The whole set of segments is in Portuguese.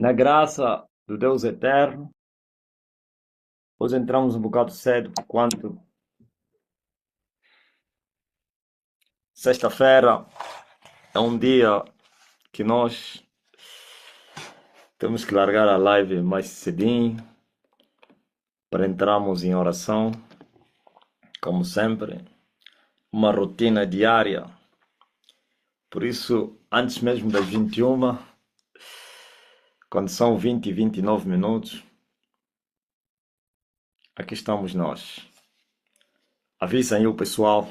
Na graça do Deus eterno, hoje entramos um bocado cedo, porquanto sexta-feira é um dia que nós temos que largar a live mais cedinho para entrarmos em oração, como sempre, uma rotina diária. Por isso, antes mesmo das 21, quando são 20 e 29 minutos, aqui estamos nós. Avisem aí o pessoal,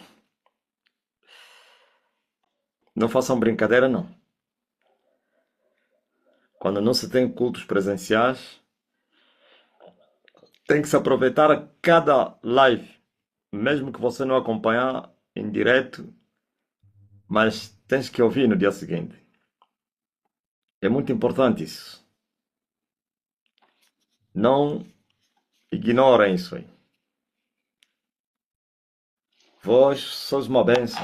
não façam brincadeira não. Quando não se tem cultos presenciais, tem que se aproveitar a cada live, mesmo que você não acompanhar em direto, mas tens que ouvir no dia seguinte. É muito importante isso. Não ignorem isso aí. Vós sois uma bênção.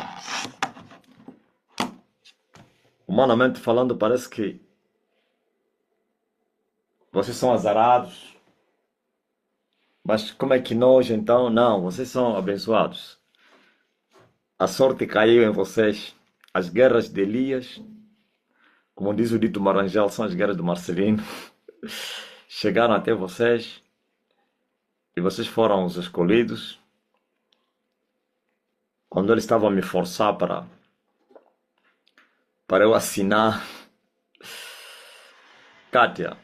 Humanamente falando, parece que vocês são azarados. Mas como é que nós então? Não, vocês são abençoados. A sorte caiu em vocês. As guerras de Elias, como diz o dito Maranjal, são as guerras do Marcelino. Chegaram até vocês e vocês foram os escolhidos. Quando eles estavam a me forçar para eu assinar, Kátia,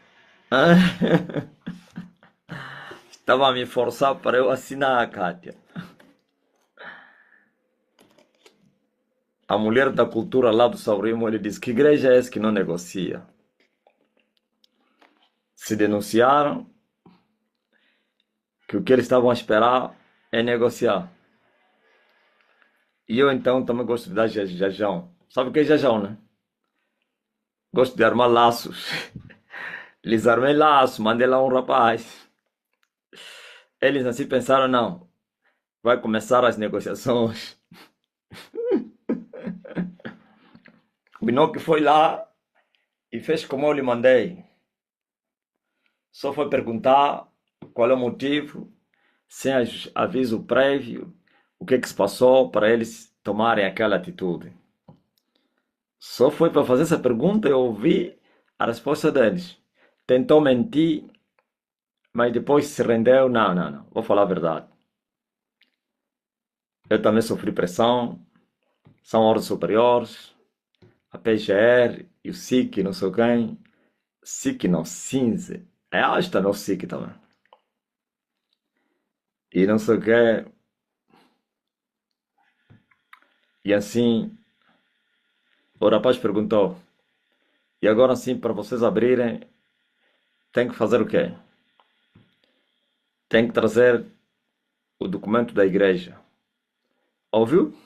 estava a me forçar para eu assinar, Kátia. A mulher da cultura lá do Saurimo, ele disse: que igreja é essa que não negocia? Se denunciaram que o que eles estavam a esperar é negociar. E eu então também gosto de dar jejão. Sabe o que é jejão, né? Gosto de armar laços. Lhes armei laço, mandei lá um rapaz. Eles assim pensaram: não, vai começar as negociações. O Enoque foi lá e fez como eu lhe mandei. Só foi perguntar qual é o motivo, sem aviso prévio, o que se passou para eles tomarem aquela atitude. Só foi para fazer essa pergunta e eu ouvi a resposta deles. Tentou mentir, mas depois se rendeu. Não, não, não, vou falar a verdade. Eu também sofri pressão, são ordens superiores, a PGR e o SIC, não sei quem. SIC não, cinza. É esta não SIC também. E não sei o que. E assim, o rapaz perguntou: e agora sim, para vocês abrirem, tem que fazer o quê? Tem que trazer o documento da igreja. Ouviu?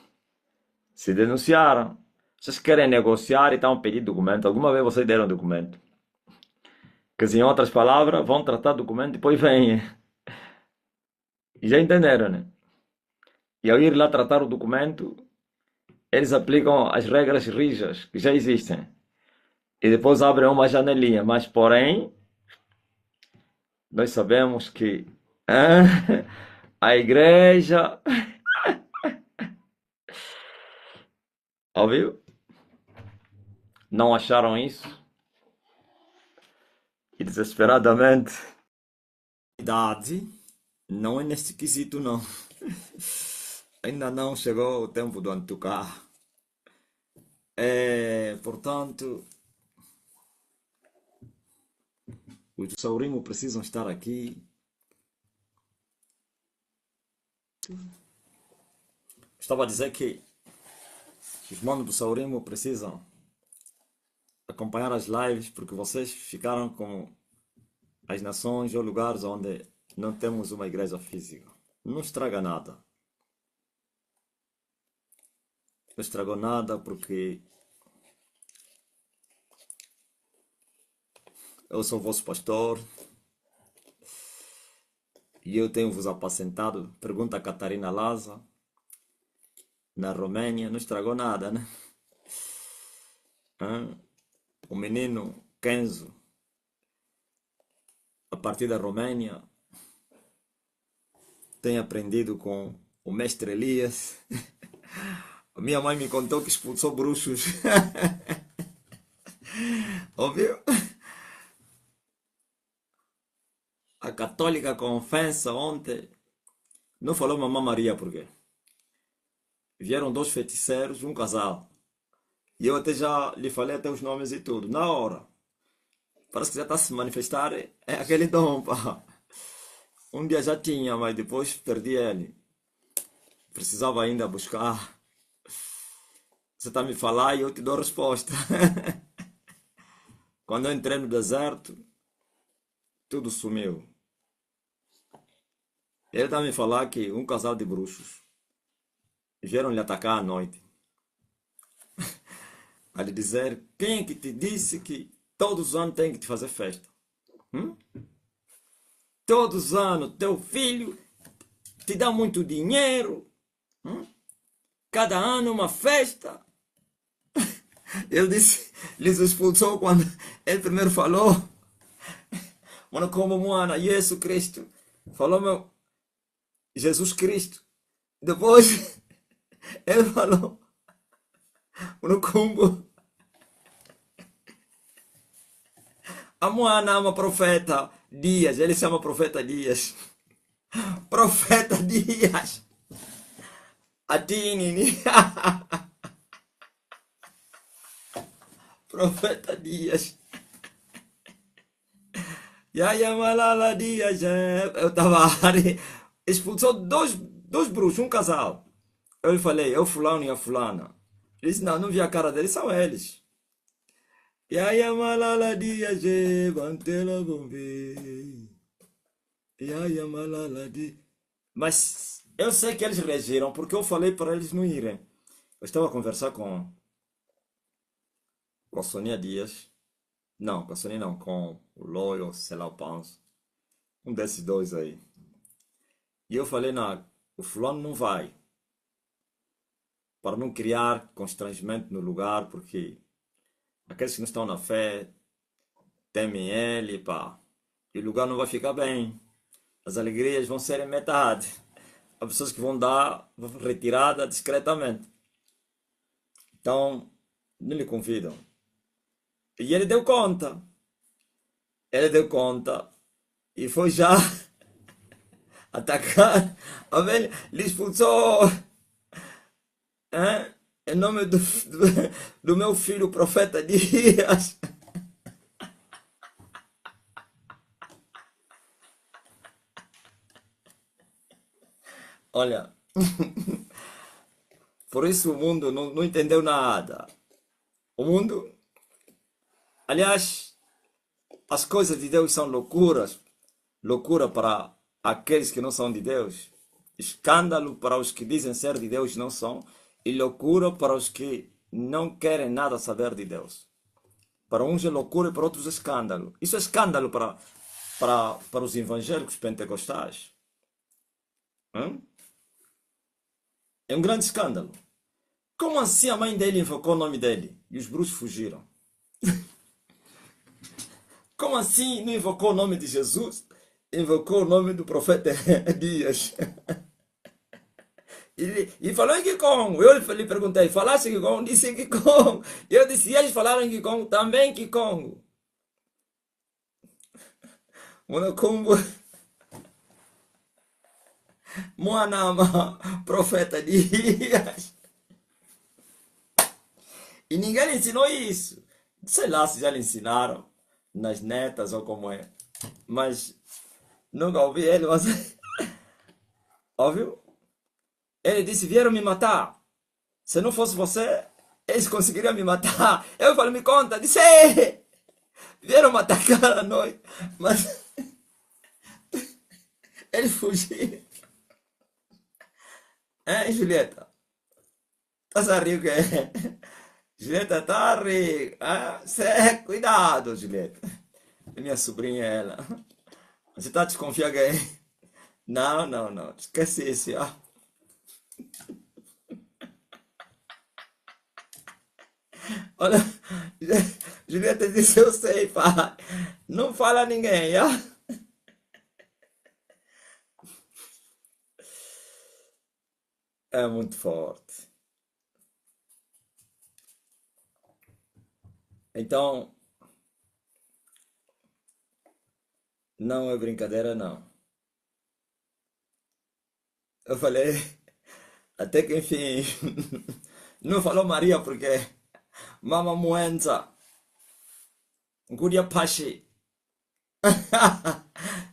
Se denunciaram. Vocês querem negociar e estão pedindo documento. Alguma vez vocês deram documento? Que em outras palavras, vão tratar documento e depois vêm. E já entenderam, né? E ao ir lá tratar o documento, eles aplicam as regras rijas que já existem. E depois abrem uma janelinha. Mas, porém, nós sabemos que a igreja. Ouviu? Não acharam isso? E desesperadamente. Idade não é neste quesito, não. Ainda não chegou o tempo do Antucar. Portanto, os do Saurimo precisam estar aqui. Estava a dizer que os manos do Saurimo precisam acompanhar as lives porque vocês ficaram como as nações ou lugares onde não temos uma igreja física. Não estraga nada. Não estragou nada porque eu sou vosso pastor e eu tenho-vos apacentado. Pergunta a Catarina Laza, na Romênia. Não estragou nada, né? Hã? O menino Kenzo a partir da Romênia, tenho aprendido com o mestre Elias. A minha mãe me contou que expulsou bruxos. Ouviu? A católica confessa ontem. Não falou Mamã Maria por quê? Vieram dois feiticeiros, um casal. E eu até já lhe falei até os nomes e tudo. Na hora. Parece que já está a se manifestar. É aquele dom, pá. Um dia já tinha, mas depois perdi ele. Precisava ainda buscar. Você está a me falar e eu te dou resposta. Quando eu entrei no deserto, tudo sumiu. Ele está a me falar que um casal de bruxos vieram lhe atacar à noite. A lhe dizer, quem é que te disse que todos os anos tem que te fazer festa? Hum? Todos os anos teu filho te dá muito dinheiro. Hum? Cada ano uma festa. Ele disse, lhes expulsou quando ele primeiro falou. Mano, como mano, Jesus Cristo. Falou meu Jesus Cristo. Depois ele falou no combo. A moana ama profeta Dias. Ele chama profeta Dias. Profeta Dias. A Tinini. Profeta Dias. Yaya Malala Dias. Eu tava ali. Expulsou dois bruxos, um casal. Eu lhe falei, é o fulano e a fulana. Ele disse, não vi a cara deles, são eles. Yaya Malala Dias. Bantela Bombe. Yaya Malala Dias. Mas eu sei que eles reagiram porque eu falei para eles não irem. Eu estava a conversar com a Sonia Dias. Não, com a Sonia não, com o Loyo, sei lá, o Panzo. Um desses dois aí. E eu falei, não, o fulano não vai. Para não criar constrangimento no lugar, porque aqueles que não estão na fé temem ele, pá. E o lugar não vai ficar bem. As alegrias vão ser em metade. Há pessoas que vão dar retirada discretamente. Então, não lhe convidam. E ele deu conta. Ele deu conta. E foi já atacar. A velha lhe expulsou. Hein? Em nome do meu filho, o profeta Dias. Olha, por isso o mundo não entendeu nada. O mundo, aliás, as coisas de Deus são loucuras. Loucura para aqueles que não são de Deus. Escândalo para os que dizem ser de Deus não são. E loucura para os que não querem nada saber de Deus. Para uns é loucura e para outros é escândalo. Isso é escândalo para os evangélicos pentecostais. Hum? É um grande escândalo. Como assim a mãe dele invocou o nome dele e os bruxos fugiram? Como assim não invocou o nome de Jesus? Invocou o nome do profeta Dias. E falou em Kikong. Eu lhe perguntei, falaste em Kikong? Disse em Kikong. Eu disse, e eles falaram em Kikong? Também Kikong. Monocombo. Moanama, profeta Dias. E ninguém lhe ensinou isso. Sei lá se já lhe ensinaram nas netas ou como é. Mas nunca ouvi ele, mas óbvio. Ele disse, vieram me matar. Se não fosse você, eles conseguiriam me matar. Eu falei, me conta. Disse, ei, vieram me atacar à noite. Mas ele fugiu. Hein, Julieta? Estás a rir o quê? Julieta tá a rir. Ah, cuidado, Julieta. Minha sobrinha, ela. Você tá desconfiando que é? Não, não, não. Esquece isso, ó. Olha, Julieta disse, eu sei, pai. Não fala a ninguém, ó. É muito forte. Então, não é brincadeira, não. Eu falei, até que enfim, não falou Maria porque Mama Muenza, Nguria Pashi.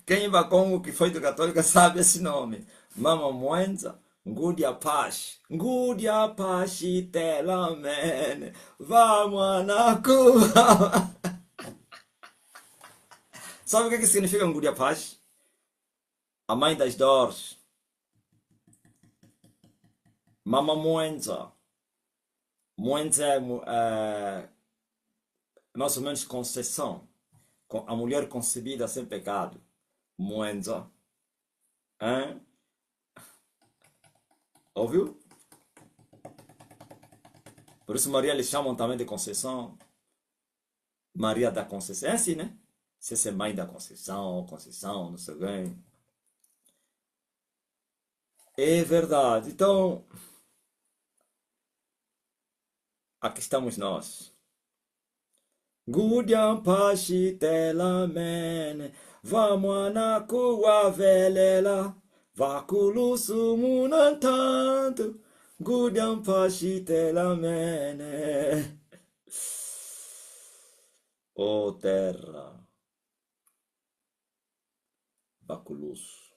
Quem vai Congo que foi do católica sabe esse nome. Mama Muenza, Nguria Pashi. Nguria Pashi Telamene, vamos Anacuba. Sabe o que significa Nguria Pashi? A mãe das dores. Mama Muenza. Muenza é mais ou menos concessão. A mulher concebida sem pecado. Muenza. Hein? Ouviu? Por isso Maria eles chamam também de Conceição. Maria da Conceição. É assim, né? Se é mãe da Conceição, Conceição, não sei bem. É verdade. Então, aqui estamos nós. Gudian Pashi Telamene, vamos na cua velela, vaculusu munantanto, Gudian Pashi Telamene. Oh terra, vaculusu.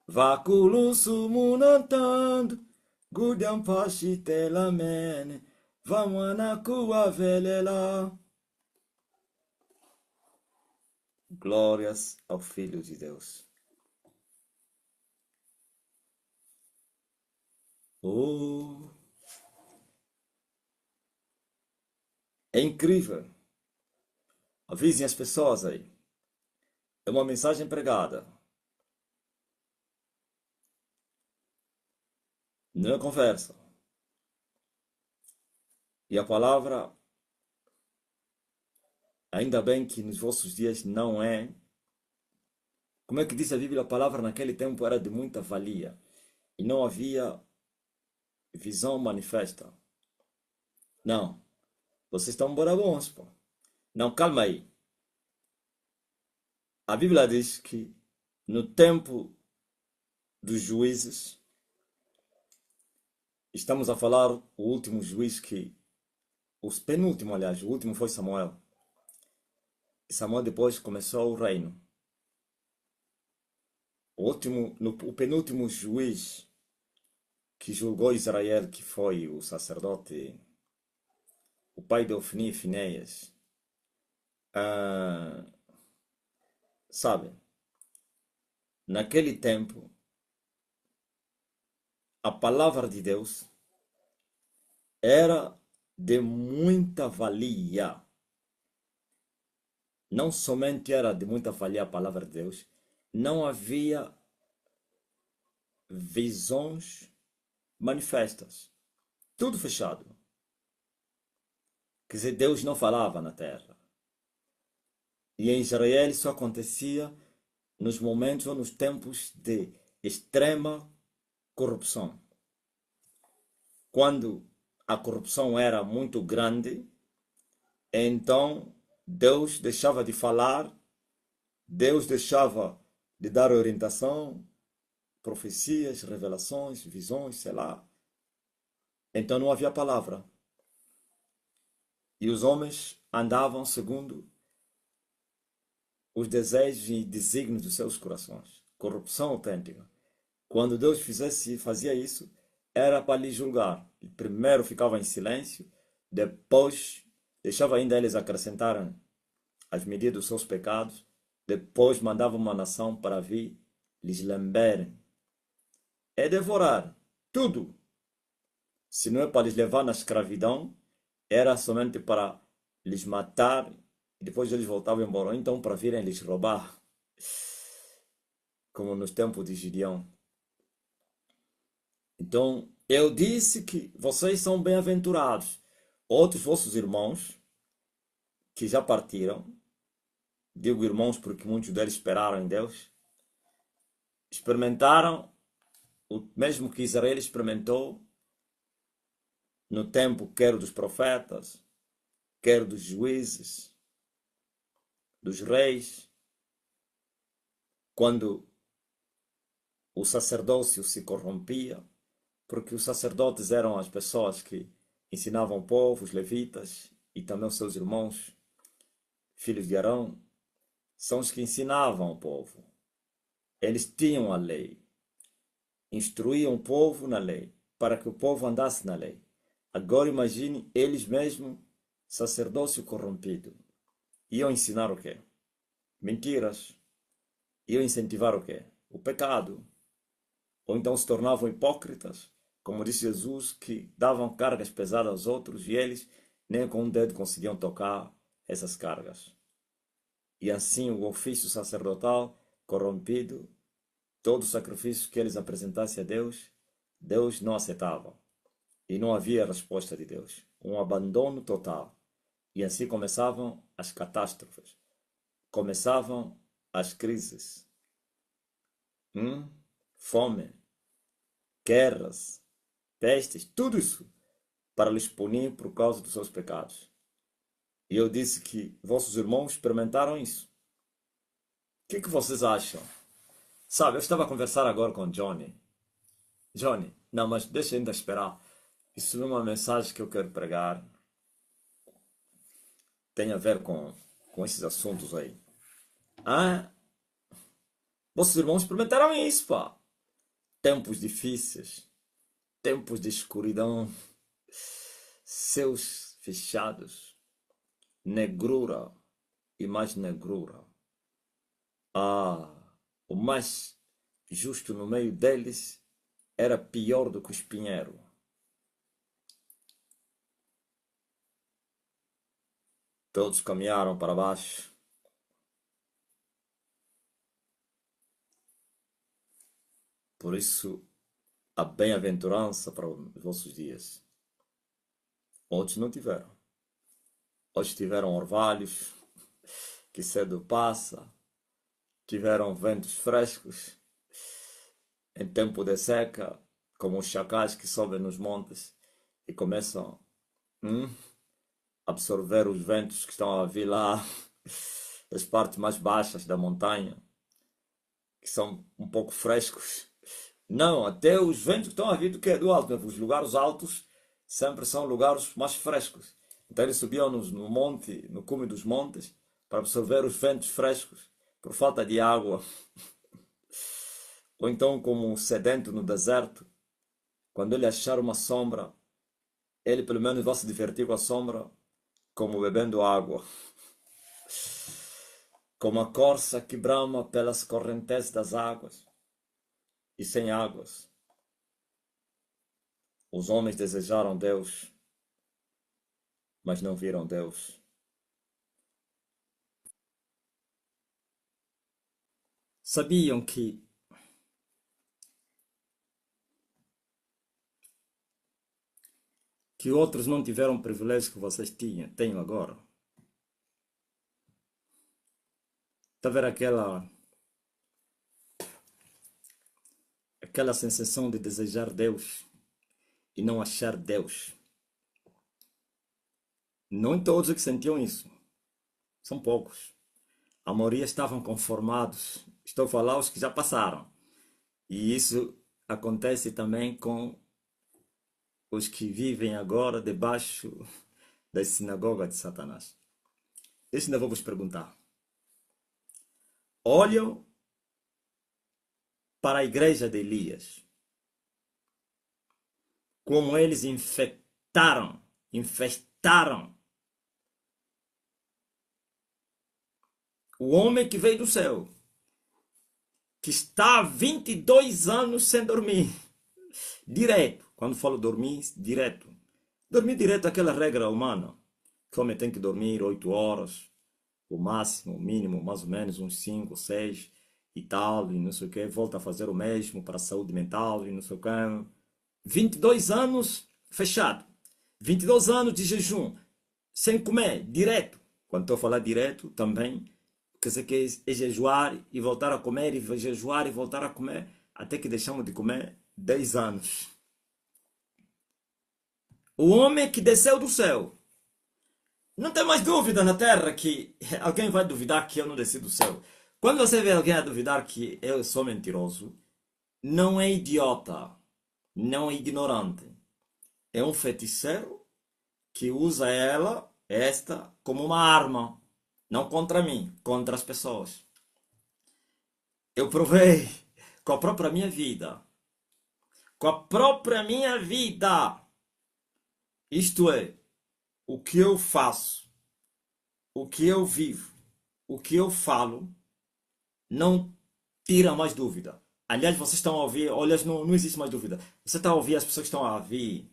Vaculusu munantanto, Gudian Pashi Telamene, vamos na cua velela. Glórias ao Filho de Deus. Oh, é incrível. Avisem as pessoas aí. É uma mensagem pregada. Não é conversa. E a palavra, ainda bem que nos vossos dias não é. Como é que diz a Bíblia? A palavra naquele tempo era de muita valia. E não havia visão manifesta. Não. Vocês estão embora bons, pô. Não, calma aí. A Bíblia diz que no tempo dos juízes, estamos a falar o último juiz que. O penúltimo, aliás, o último foi Samuel. E Samuel depois começou o reino. O penúltimo juiz que julgou Israel, que foi o sacerdote, o pai de Ofni e Finéias, sabe, naquele tempo, a palavra de Deus era de muita valia. Não somente era de muita valia a palavra de Deus, não havia visões manifestas. Tudo fechado. Quer dizer, Deus não falava na terra. E em Israel isso acontecia nos momentos ou nos tempos de extrema corrupção. Quando a corrupção era muito grande, então Deus deixava de falar, Deus deixava de dar orientação, profecias, revelações, visões, sei lá. Então não havia palavra. E os homens andavam segundo os desejos e desígnios dos seus corações. Corrupção autêntica. Quando Deus fazia isso, era para lhe julgar. E primeiro ficava em silêncio, depois deixava ainda eles acrescentarem as medidas dos seus pecados, depois mandava uma nação para vir lhes lamberem. É devorar tudo. Se não é para lhes levar na escravidão, era somente para lhes matar e depois eles voltavam embora. Então para virem lhes roubar, como nos tempos de Gideão. Então eu disse que vocês são bem-aventurados. Outros vossos irmãos que já partiram, digo irmãos porque muitos deles esperaram em Deus, experimentaram o mesmo que Israel experimentou no tempo quer dos profetas, quer dos juízes, dos reis, quando o sacerdócio se corrompia, porque os sacerdotes eram as pessoas que ensinavam o povo, os levitas e também os seus irmãos, filhos de Arão, são os que ensinavam o povo. Eles tinham a lei, instruíam o povo na lei, para que o povo andasse na lei. Agora imagine eles mesmos, sacerdócio corrompido. Iam ensinar o quê? Mentiras. Iam incentivar o quê? O pecado. Ou então se tornavam hipócritas, como disse Jesus, que davam cargas pesadas aos outros e eles nem com um dedo conseguiam tocar essas cargas. E assim o ofício sacerdotal corrompido, todo o sacrifício que eles apresentassem a Deus, Deus não aceitava. E não havia resposta de Deus. Um abandono total. E assim começavam as catástrofes. Começavam as crises. Fome, guerras, pestes, tudo isso para lhes punir por causa dos seus pecados. E eu disse que vossos irmãos experimentaram isso. O que vocês acham? Sabe, eu estava a conversar agora com Johnny. Johnny, não, mas deixa ainda esperar. Isso é uma mensagem que eu quero pregar. Tem a ver com esses assuntos aí. Ah, vossos irmãos experimentaram isso, pá. Tempos difíceis, tempos de escuridão, céus fechados, negrura e mais negrura. O mais justo no meio deles era pior do que o espinheiro. Todos caminharam para baixo. Por isso, a bem-aventurança para os vossos dias. Outros não tiveram. Outros tiveram orvalhos, que cedo passa. Tiveram ventos frescos. Em tempo de seca, como os chacais que sobem nos montes e começam a absorver os ventos que estão a vir lá das partes mais baixas da montanha, que são um pouco frescos. Não, até os ventos que estão a vir do alto. Os lugares altos sempre são lugares mais frescos. Então eles subiam no monte, no cume dos montes, para absorver os ventos frescos, por falta de água. Ou então como um sedento no deserto, quando ele achar uma sombra, ele pelo menos vai se divertir com a sombra, como bebendo água. Como a corça que brama pelas correntes das águas. E sem águas. Os homens desejaram Deus, mas não viram Deus. Sabiam que outros não tiveram o privilégio que vocês têm agora? Está a ver aquela sensação de desejar Deus e não achar Deus? Não todos que sentiam isso. São poucos. A maioria estavam conformados. Estou a falar os que já passaram. E isso acontece também com os que vivem agora debaixo da sinagoga de Satanás. Deixa ainda vou vos perguntar. Olham para a igreja de Elias. Como eles infestaram o homem que veio do céu, que está há 22 anos sem dormir. Direto. Quando falo dormir, direto. Dormir direto é aquela regra humana. Que o homem tem que dormir 8 horas, o máximo, o mínimo, mais ou menos uns 5, 6 e tal, e não sei o que. Volta a fazer o mesmo para a saúde mental e não sei o que. 22 anos fechado. 22 anos de jejum, sem comer, direto. Quando estou a falar direto, também que você quer é jejuar e voltar a comer, e jejuar e voltar a comer, até que deixamos de comer 10 anos. O homem que desceu do céu. Não tem mais dúvida na terra que alguém vai duvidar que eu não desci do céu. Quando você vê alguém a duvidar que eu sou mentiroso, não é idiota, não é ignorante. É um feiticeiro que usa esta, como uma arma. Não contra mim, contra as pessoas. Eu provei com a própria minha vida. Com a própria minha vida. Isto é, o que eu faço, o que eu vivo, o que eu falo, não tira mais dúvida. Aliás, vocês estão a ouvir, olha, não existe mais dúvida. Você está a ouvir as pessoas que estão a ouvir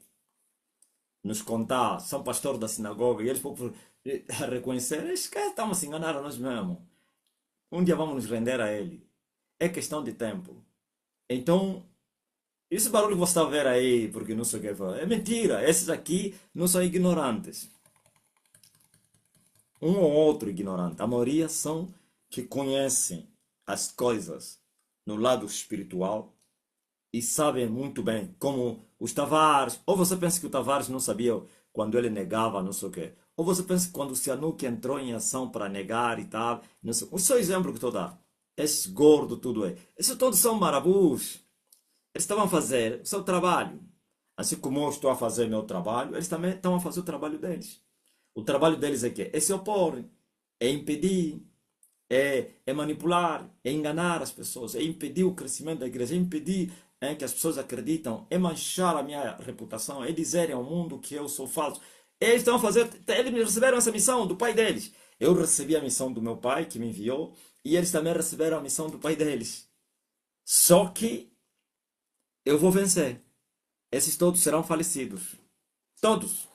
nos contar, são pastores da sinagoga, e eles vão reconhecer, esses caras estão a se enganar a nós mesmos. Um dia vamos nos render a ele. É questão de tempo. Então, esse barulho que você está a ver aí, porque não sei o que é mentira. Esses aqui não são ignorantes. Um ou outro ignorante. A maioria são que conhecem as coisas no lado espiritual e sabem muito bem, como os Tavares. Ou você pensa que o Tavares não sabia quando ele negava, não sei o quê. Ou você pensa que quando o Sihanouk entrou em ação para negar e tal. Não sei. O seu exemplo que estou a dar. Esse gordo, tudo é. Esses todos são marabus. Eles estavam a fazer o seu trabalho. Assim como eu estou a fazer meu trabalho, eles também estão a fazer o trabalho deles. O trabalho deles é que é se opor, é impedir, é manipular, é enganar as pessoas, é impedir o crescimento da igreja, é impedir que as pessoas acreditam, é manchar a minha reputação, é dizerem ao mundo que eu sou falso. Eles estão a fazer, eles receberam essa missão do pai deles. Eu recebi a missão do meu pai que me enviou e eles também receberam a missão do pai deles. Só que eu vou vencer. Esses todos serão falecidos. Todos.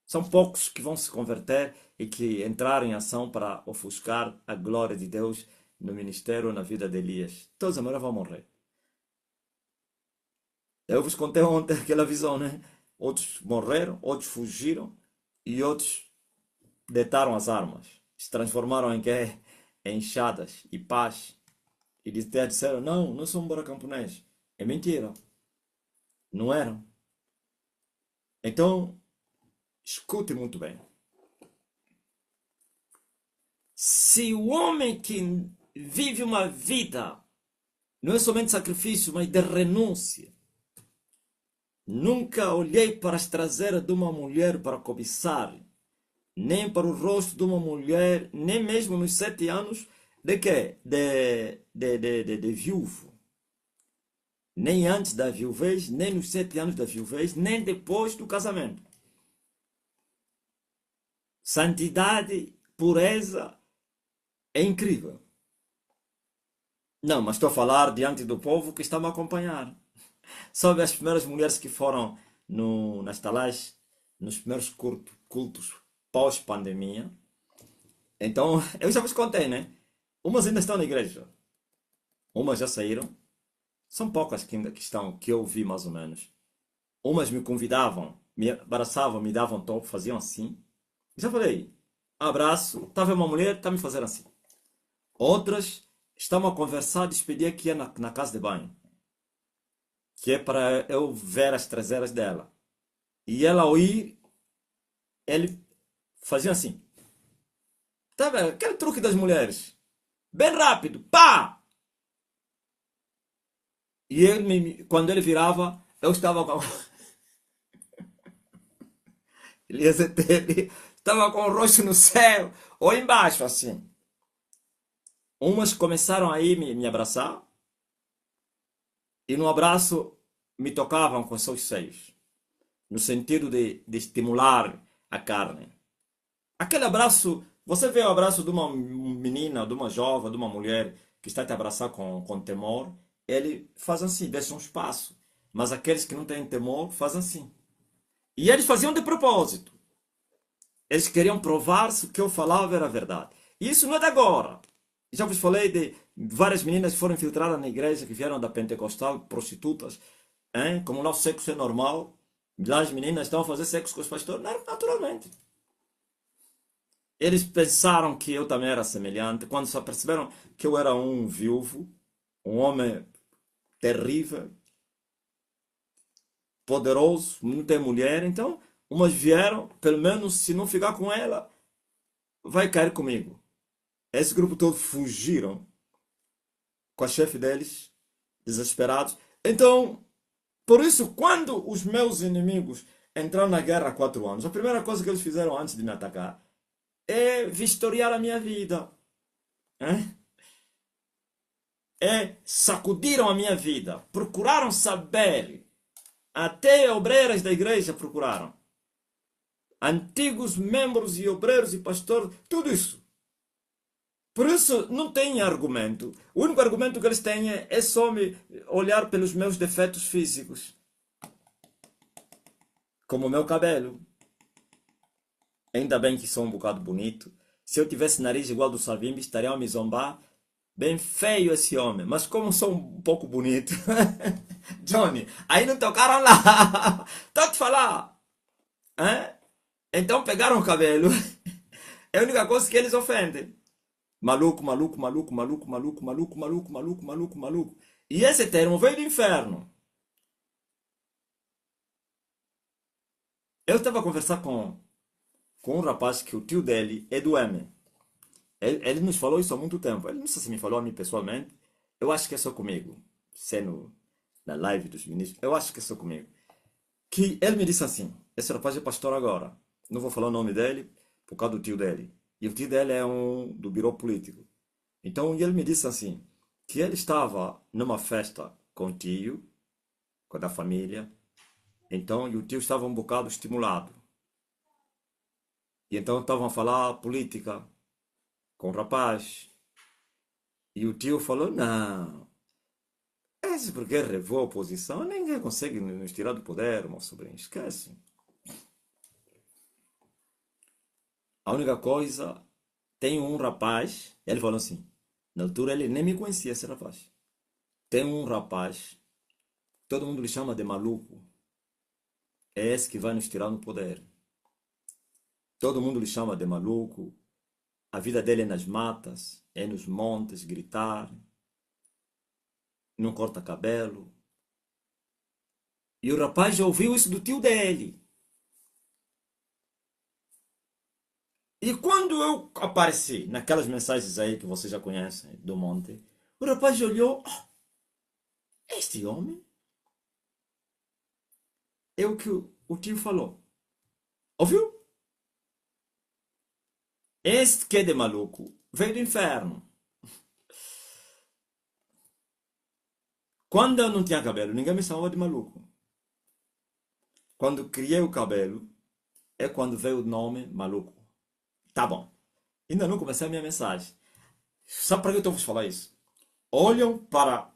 São poucos que vão se converter e que entraram em ação para ofuscar a glória de Deus no ministério, na vida de Elias. Todos agora vão morrer. Eu vos contei ontem aquela visão, né? Outros morreram, outros fugiram e outros deitaram as armas. Se transformaram em quê? Em enxadas e paz. E disseram, não, não sou um camponês. É mentira. Não eram. Então, escute muito bem. Se o homem que vive uma vida, não é somente sacrifício, mas de renúncia. Nunca olhei para as traseiras de uma mulher para cobiçar, nem para o rosto de uma mulher, nem mesmo nos 7 anos de quê? De viúvo. Nem antes da viuvez, nem nos 7 anos da viuvez, nem depois do casamento. Santidade, pureza, é incrível. Não, mas estou a falar diante do povo que está me a acompanhar. Sabe as primeiras mulheres que foram nas talares, nos primeiros cultos pós-pandemia? Então, eu já vos contei, né? Umas ainda estão na igreja. Umas já saíram. São poucas que ainda que estão, que eu vi mais ou menos. Umas me convidavam, me abraçavam, me davam topo, faziam assim. Já falei, abraço, estava uma mulher, está me fazendo assim. Outras estavam a conversar, despedir que ia na casa de banho. Que é para eu ver as traseiras dela. E ela ao ir, ele fazia assim. Tá vendo? Aquele truque das mulheres. Bem rápido, pá! E ele, quando ele virava, eu estava com... Ele ia ele estava com o rosto no céu, ou embaixo, assim. Umas começaram aí me abraçar, e no abraço me tocavam com seus seios, no sentido de estimular a carne. Aquele abraço, você vê o abraço de uma menina, de uma jovem, de uma mulher que está a te abraçar com temor, ele faz assim, deixa um espaço. Mas aqueles que não têm temor fazem assim. E eles faziam de propósito. Eles queriam provar se o que eu falava era verdade. E isso não é de agora. Já vos falei de várias meninas que foram infiltradas na igreja, que vieram da pentecostal, prostitutas. Hein? Como o nosso sexo é normal, lá as meninas estão a fazer sexo com os pastores naturalmente. Eles pensaram que eu também era semelhante, quando só perceberam que eu era um viúvo, um homem terrível, poderoso, não tem mulher. Então, umas vieram, pelo menos se não ficar com ela, vai cair comigo. Esse grupo todo fugiram com a chefe deles, desesperados. Então, por isso, quando os meus inimigos entraram na guerra há 4 anos, a primeira coisa que eles fizeram antes de me atacar é vistoriar a minha vida. Hein? Sacudiram a minha vida, procuraram saber, até obreiras da igreja procuraram, antigos membros e obreiros e pastores, tudo isso. Por isso não tem argumento. O único argumento que eles têm é só me olhar pelos meus defeitos físicos, como o meu cabelo. Ainda bem que sou um bocado bonito. Se eu tivesse nariz igual do Savimbi, estariam a me zombar. Bem feio esse homem, mas como sou um pouco bonito. Johnny, aí não tocaram lá. Estou a te falar. Hein? Então pegaram o cabelo. É a única coisa que eles ofendem. Maluco, maluco, maluco, maluco, maluco, maluco, maluco, maluco, maluco, maluco. E esse termo veio do inferno. Eu estava a conversar com um rapaz que o tio dele é do M. Ele nos falou isso há muito tempo. Ele não sei se me falou a mim pessoalmente. Eu acho que é só comigo. Sendo na live dos ministros, eu acho que é só comigo. Que ele me disse assim: esse rapaz é pastor agora. Não vou falar o nome dele por causa do tio dele. E o tio dele é um do birô político. Então ele me disse assim: que ele estava numa festa com o tio, com a da família. Então, e o tio estava um bocado estimulado. E então estavam a falar política com o rapaz. E o tio falou: não, esse porque revou a oposição, ninguém consegue nos tirar do poder, meu sobrinho, esquece. A única coisa, tem um rapaz, ele falou assim, na altura ele nem me conhecia esse rapaz. Tem um rapaz, todo mundo lhe chama de maluco, é esse que vai nos tirar do poder. Todo mundo lhe chama de maluco, a vida dele é nas matas, é nos montes, gritar, não corta cabelo. E o rapaz já ouviu isso do tio dele. E quando eu apareci naquelas mensagens aí que vocês já conhecem do monte, o rapaz olhou, "Oh, este homem é o que o tio falou. Ouviu? Este que é de maluco veio do inferno. Quando eu não tinha cabelo, ninguém me chamava de maluco. Quando criei o cabelo, é quando veio o nome maluco. Tá bom. Ainda não comecei a minha mensagem. Sabe para que eu estou a vos falar isso? Olham para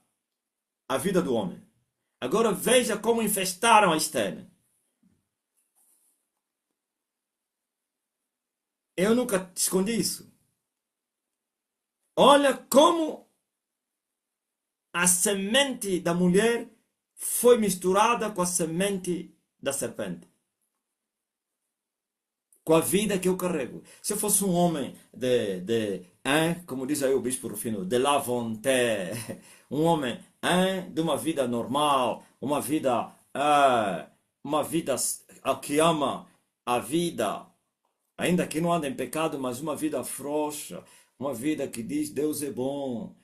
a vida do homem. Agora veja como infestaram a Esther. Eu nunca escondi isso. Olha como a semente da mulher foi misturada com a semente da serpente. Com a vida que eu carrego. Se eu fosse um homem como diz aí o bispo Rufino, de la volonté, um homem de uma vida normal, uma vida que ama a vida, ainda que não anda em pecado, mas uma vida frouxa, uma vida que diz Deus é bom,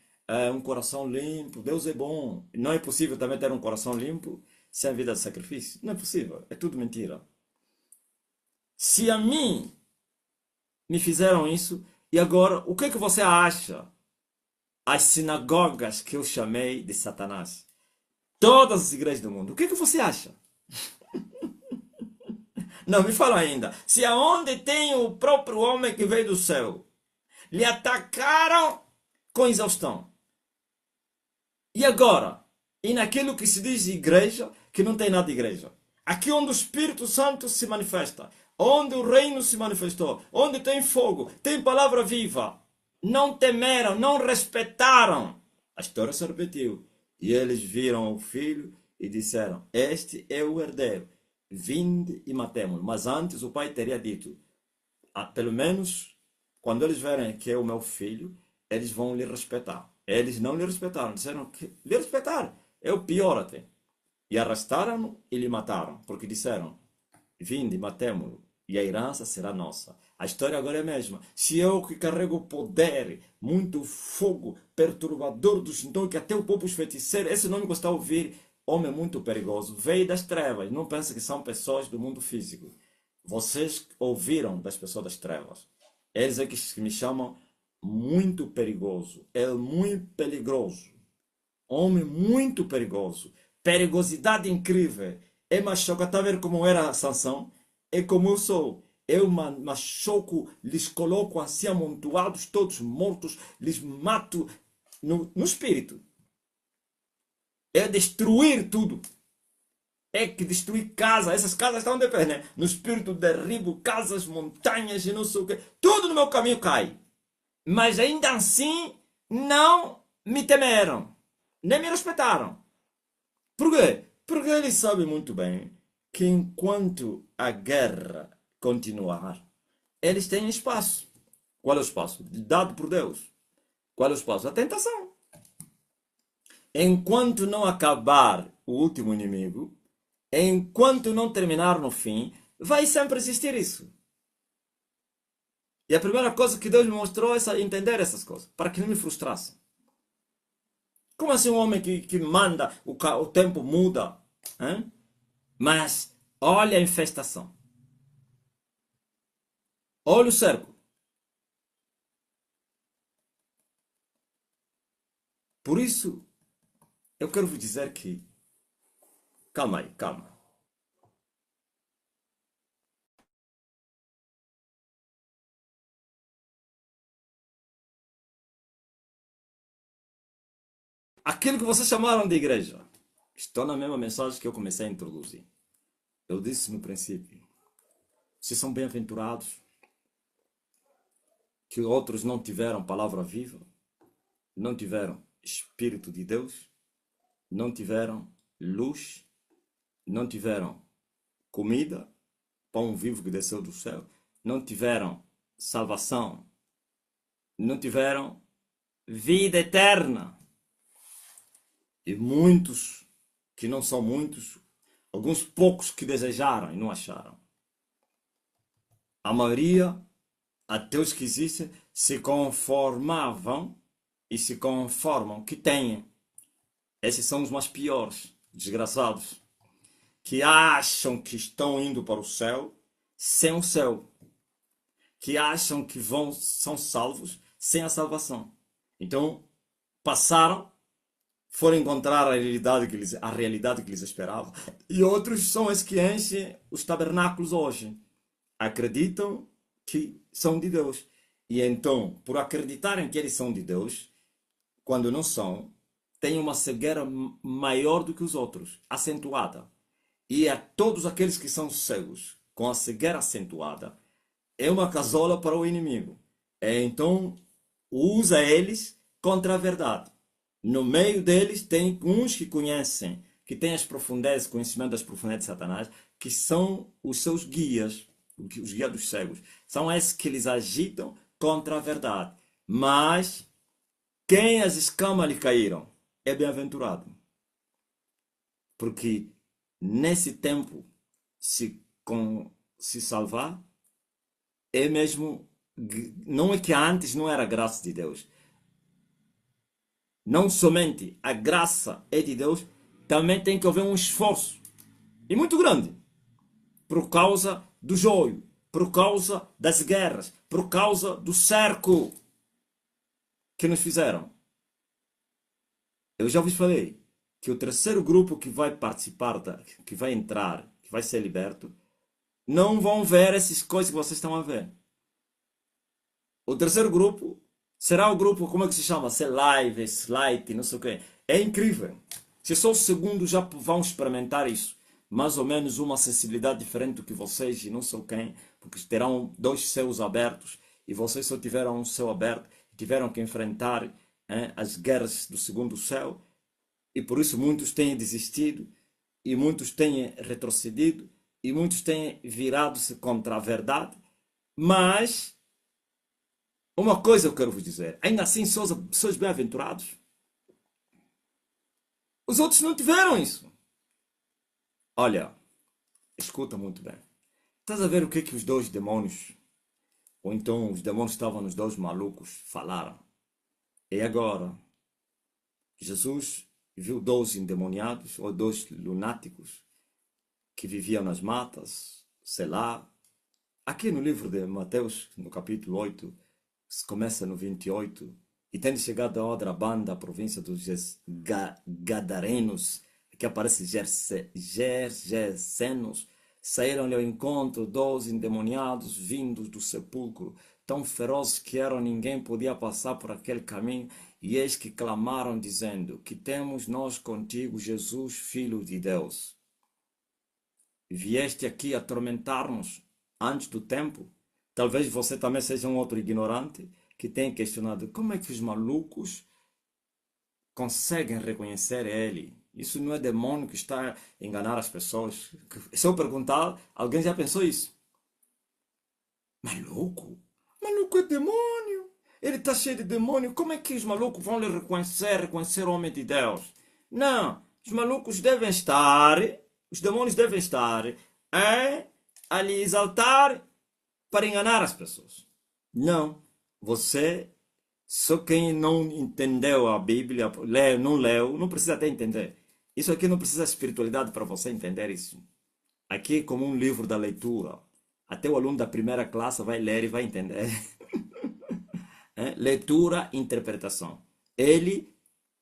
um coração limpo, Deus é bom. Não é possível também ter um coração limpo sem vida de sacrifício. Não é possível, é tudo mentira. Se a mim me fizeram isso, e agora o que é que você acha? As sinagogas que eu chamei de Satanás. Todas as igrejas do mundo. O que é que você acha? Não, me fala ainda. Se aonde tem o próprio homem que veio do céu, lhe atacaram com exaustão. E agora? E naquilo que se diz igreja, que não tem nada de igreja. Aqui onde o Espírito Santo se manifesta, onde o reino se manifestou, onde tem fogo, tem palavra viva. Não temeram, não respeitaram. A história se repetiu. E eles viram o filho e disseram: este é o herdeiro, vinde e matemo-lo. Mas antes o pai teria dito: pelo menos quando eles verem que é o meu filho, eles vão lhe respeitar. Eles não lhe respeitaram, disseram que lhe respeitar é o pior até. E arrastaram-no e lhe mataram, porque disseram: vinde, matemo-lo, e a herança será nossa. A história agora é a mesma. Se eu que carrego o poder, muito fogo, perturbador dos dons, que até o povo feiticeiro, esse nome que você está a ouvir, homem muito perigoso, veio das trevas. Não pense que são pessoas do mundo físico. Vocês ouviram das pessoas das trevas. Eles é que me chamam muito perigoso. É muito perigoso. Homem muito perigoso. Perigosidade incrível. É machuca, está a ver como era Sansão? É como eu sou. Eu machuco, lhes coloco assim amontoados, todos mortos, lhes mato no espírito. É destruir tudo. É que destruir casas. Essas casas estão de pé, né? No espírito derribo casas, montanhas e não sei o quê. Tudo no meu caminho cai. Mas ainda assim não me temeram. Nem me respeitaram. Por quê? Porque eles sabem muito bem que enquanto a guerra continuar, eles têm espaço. Qual é o espaço? Dado por Deus. Qual é o espaço? A tentação. Enquanto não acabar o último inimigo, enquanto não terminar no fim, vai sempre existir isso. E a primeira coisa que Deus me mostrou é entender essas coisas, para que não me frustrasse. Como assim um homem que manda, o tempo muda? Hein? Mas olha a infestação. Olha o cerco. Por isso, eu quero vos dizer que... Calma aí, calma. Aquilo que vocês chamaram de igreja. Estou na mesma mensagem que eu comecei a introduzir. Eu disse no princípio. Vocês são bem-aventurados que outros não tiveram palavra viva, não tiveram Espírito de Deus, não tiveram luz, não tiveram comida, pão vivo que desceu do céu, não tiveram salvação, não tiveram vida eterna. E muitos, que não são muitos, alguns poucos que desejaram e não acharam. A maioria, até os que existem, se conformavam e se conformam que têm. Esses são os mais piores, desgraçados, que acham que estão indo para o céu sem o céu, que acham que são salvos sem a salvação. Então, passaram, foram encontrar a realidade que lhes esperava. E outros são esses que enchem os tabernáculos hoje. Acreditam que são de Deus. E então, por acreditarem que eles são de Deus, quando não são, têm uma cegueira maior do que os outros, acentuada. E a todos aqueles que são cegos, com a cegueira acentuada, é uma casola para o inimigo. Então, usa eles contra a verdade. No meio deles tem uns que conhecem, que têm as profundezas, conhecimento das profundezas de Satanás, que são os seus guias, os guias dos cegos. São esses que eles agitam contra a verdade. Mas quem as escamas lhe caíram é bem-aventurado. Porque nesse tempo, se salvar, é mesmo... Não é que antes não era graça de Deus. Não somente a graça é de Deus, também tem que haver um esforço. E muito grande. Por causa do joio. Por causa das guerras. Por causa do cerco que nos fizeram. Eu já vos falei que o terceiro grupo que vai participar, que vai entrar, que vai ser liberto, não vão ver essas coisas que vocês estão a ver. O terceiro grupo será o grupo, como é que se chama? Ser live, slide, não sei o quê. É incrível. Se só o segundo já vão experimentar isso. Mais ou menos uma sensibilidade diferente do que vocês e não sei quem, porque terão dois céus abertos e vocês só tiveram um céu aberto, tiveram que enfrentar as guerras do segundo céu e por isso muitos têm desistido e muitos têm retrocedido e muitos têm virado-se contra a verdade, mas Uma coisa eu quero vos dizer. Ainda assim sois bem-aventurados. Os outros não tiveram isso. Olha, escuta muito bem. Estás a ver o que os dois demônios, ou então os demônios que estavam nos dois malucos, falaram? E agora, Jesus viu dois endemoniados, ou dois lunáticos, que viviam nas matas, sei lá. Aqui no livro de Mateus, no capítulo 8, começa no 28, e tendo chegado a outra banda, a província dos Gadarenos, que aparece Gergesenos, saíram-lhe ao encontro 12 endemoniados vindos do sepulcro, tão ferozes que eram, ninguém podia passar por aquele caminho, e eis que clamaram, dizendo: que temos nós contigo, Jesus, Filho de Deus? Vieste aqui atormentar-nos antes do tempo? Talvez você também seja um outro ignorante que tenha questionado como é que os malucos conseguem reconhecer ele. Isso não é demônio que está a enganar as pessoas. Se eu perguntar, alguém já pensou isso? Maluco? Maluco é demônio. Ele está cheio de demônio. Como é que os malucos vão lhe reconhecer o homem de Deus? Não. Os malucos devem estar, os demônios devem estar a lhe exaltar para enganar as pessoas. Não. Você, só quem não entendeu a Bíblia, não leu, não precisa até entender. Isso aqui não precisa de espiritualidade para você entender isso. Aqui é como um livro da leitura. Até o aluno da primeira classe vai ler e vai entender. Leitura e interpretação. Ele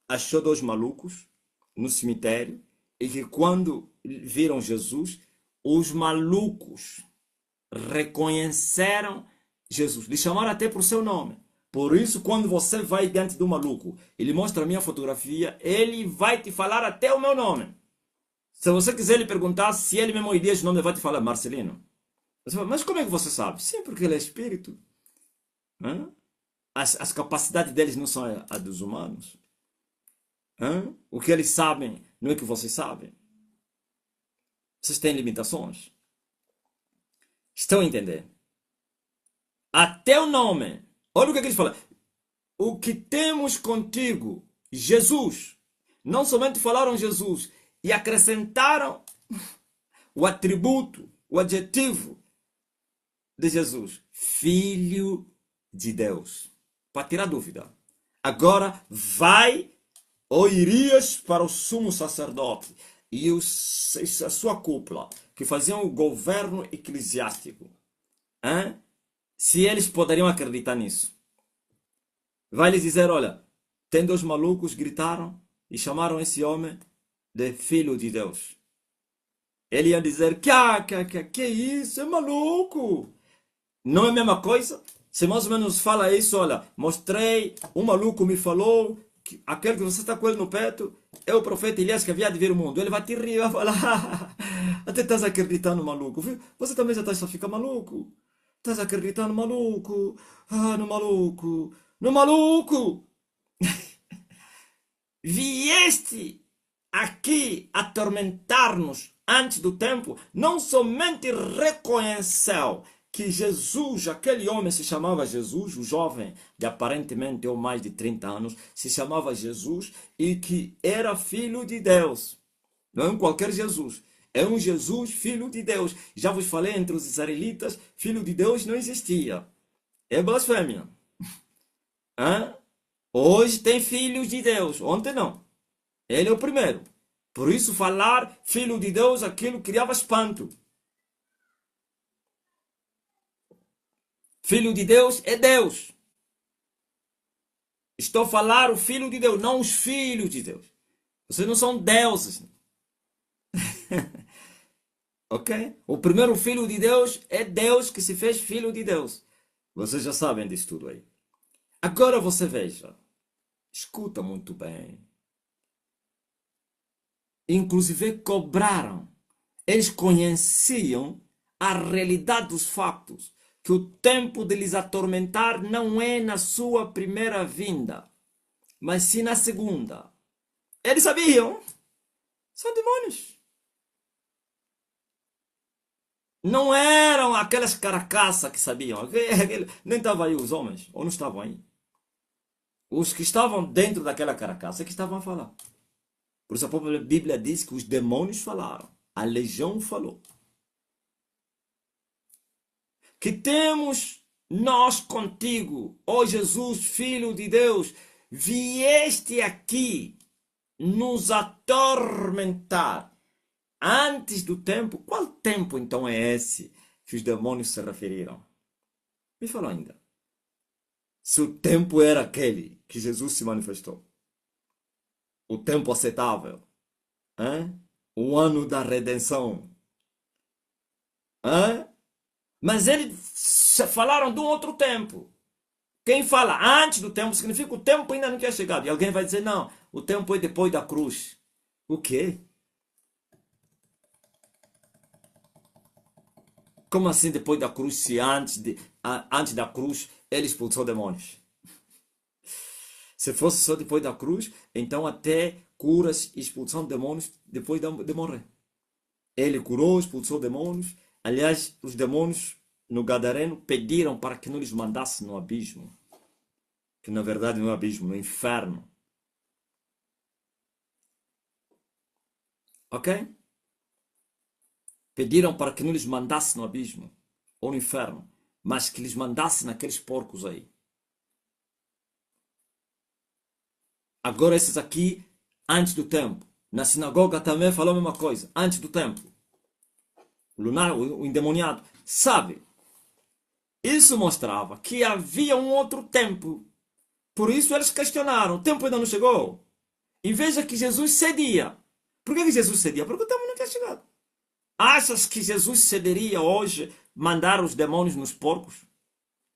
achou dois malucos no cemitério e que quando viram Jesus, os malucos reconheceram Jesus. Lhe chamaram até por seu nome. Por isso, quando você vai diante do maluco, ele mostra a minha fotografia, ele vai te falar até o meu nome. Se você quiser lhe perguntar se ele mesmo iria o nome, ele vai te falar Marcelino. Você fala, mas como é que você sabe? Sim, porque ele é espírito. As capacidades deles não são as dos humanos. O que eles sabem não é o que vocês sabem. Vocês têm limitações. Estão a entender? Até o nome. Olha o que eles falam. O que temos contigo, Jesus. Não somente falaram Jesus e acrescentaram o atributo, o adjetivo de Jesus. Filho de Deus. Para tirar dúvida. Agora vai ou irias para o sumo sacerdote e a sua cúpula, que faziam o governo eclesiástico. Se eles poderiam acreditar nisso. Vai lhes dizer, olha, tem dois malucos, gritaram e chamaram esse homem de Filho de Deus. Ele ia dizer, que isso, é maluco. Não é a mesma coisa? Se mais ou menos fala isso, olha, mostrei, um maluco me falou, que aquele que você está com ele no peito, é o profeta Elias que havia de vir o mundo. Ele vai te rir, vai falar, até estás acreditando, maluco. Viu? Você também já está a ficar maluco. Estás acreditando, maluco. No maluco. No maluco. Vieste aqui atormentar-nos antes do tempo. Não somente reconheceu que Jesus, aquele homem se chamava Jesus, o jovem de aparentemente ou mais de 30 anos, se chamava Jesus e que era filho de Deus. Não é um qualquer Jesus. É um Jesus, filho de Deus. Já vos falei, entre os israelitas, filho de Deus não existia. É blasfêmia. Hoje tem filhos de Deus. Ontem não. Ele é o primeiro. Por isso falar filho de Deus, aquilo criava espanto. Filho de Deus é Deus. Estou a falar o filho de Deus, não os filhos de Deus. Vocês não são deuses. Ok? O primeiro filho de Deus é Deus que se fez filho de Deus. Vocês já sabem disso tudo aí. Agora você veja. Escuta muito bem. Inclusive cobraram. Eles conheciam a realidade dos fatos. Que o tempo de lhes atormentar não é na sua primeira vinda, mas sim na segunda. Eles sabiam. São demônios. Não eram aquelas caracaças que sabiam. Nem estavam aí os homens, ou não estavam aí. Os que estavam dentro daquela caracaça é que estavam a falar. Por isso a própria Bíblia diz que os demônios falaram. A legião falou. Que temos nós contigo, ó Jesus, Filho de Deus, vieste aqui nos atormentar antes do tempo. Qual tempo então é esse que os demônios se referiram? Me falou ainda. Se o tempo era aquele que Jesus se manifestou, o tempo aceitável, hein? O ano da redenção, hein? Mas eles falaram de um outro tempo. Quem fala antes do tempo significa que o tempo ainda não tinha chegado. E alguém vai dizer, não, o tempo é depois da cruz. O quê? Como assim depois da cruz, se antes da cruz ele expulsou demônios? Se fosse só depois da cruz, então até curas e expulsão de demônios depois de morrer. Ele curou, expulsou demônios. Aliás, os demônios no Gadareno pediram para que não lhes mandasse no abismo. Que na verdade não é abismo, no inferno. Ok? Pediram para que não lhes mandasse no abismo ou no inferno, mas que lhes mandasse naqueles porcos aí. Agora esses aqui, antes do tempo. Na sinagoga também falou a mesma coisa, antes do tempo. O lunar, o endemoniado, sabe? Isso mostrava que havia um outro tempo. Por isso eles questionaram, o tempo ainda não chegou. E veja que Jesus cedia. Por que Jesus cedia? Porque o tempo não tinha chegado. Achas que Jesus cederia hoje mandar os demônios nos porcos?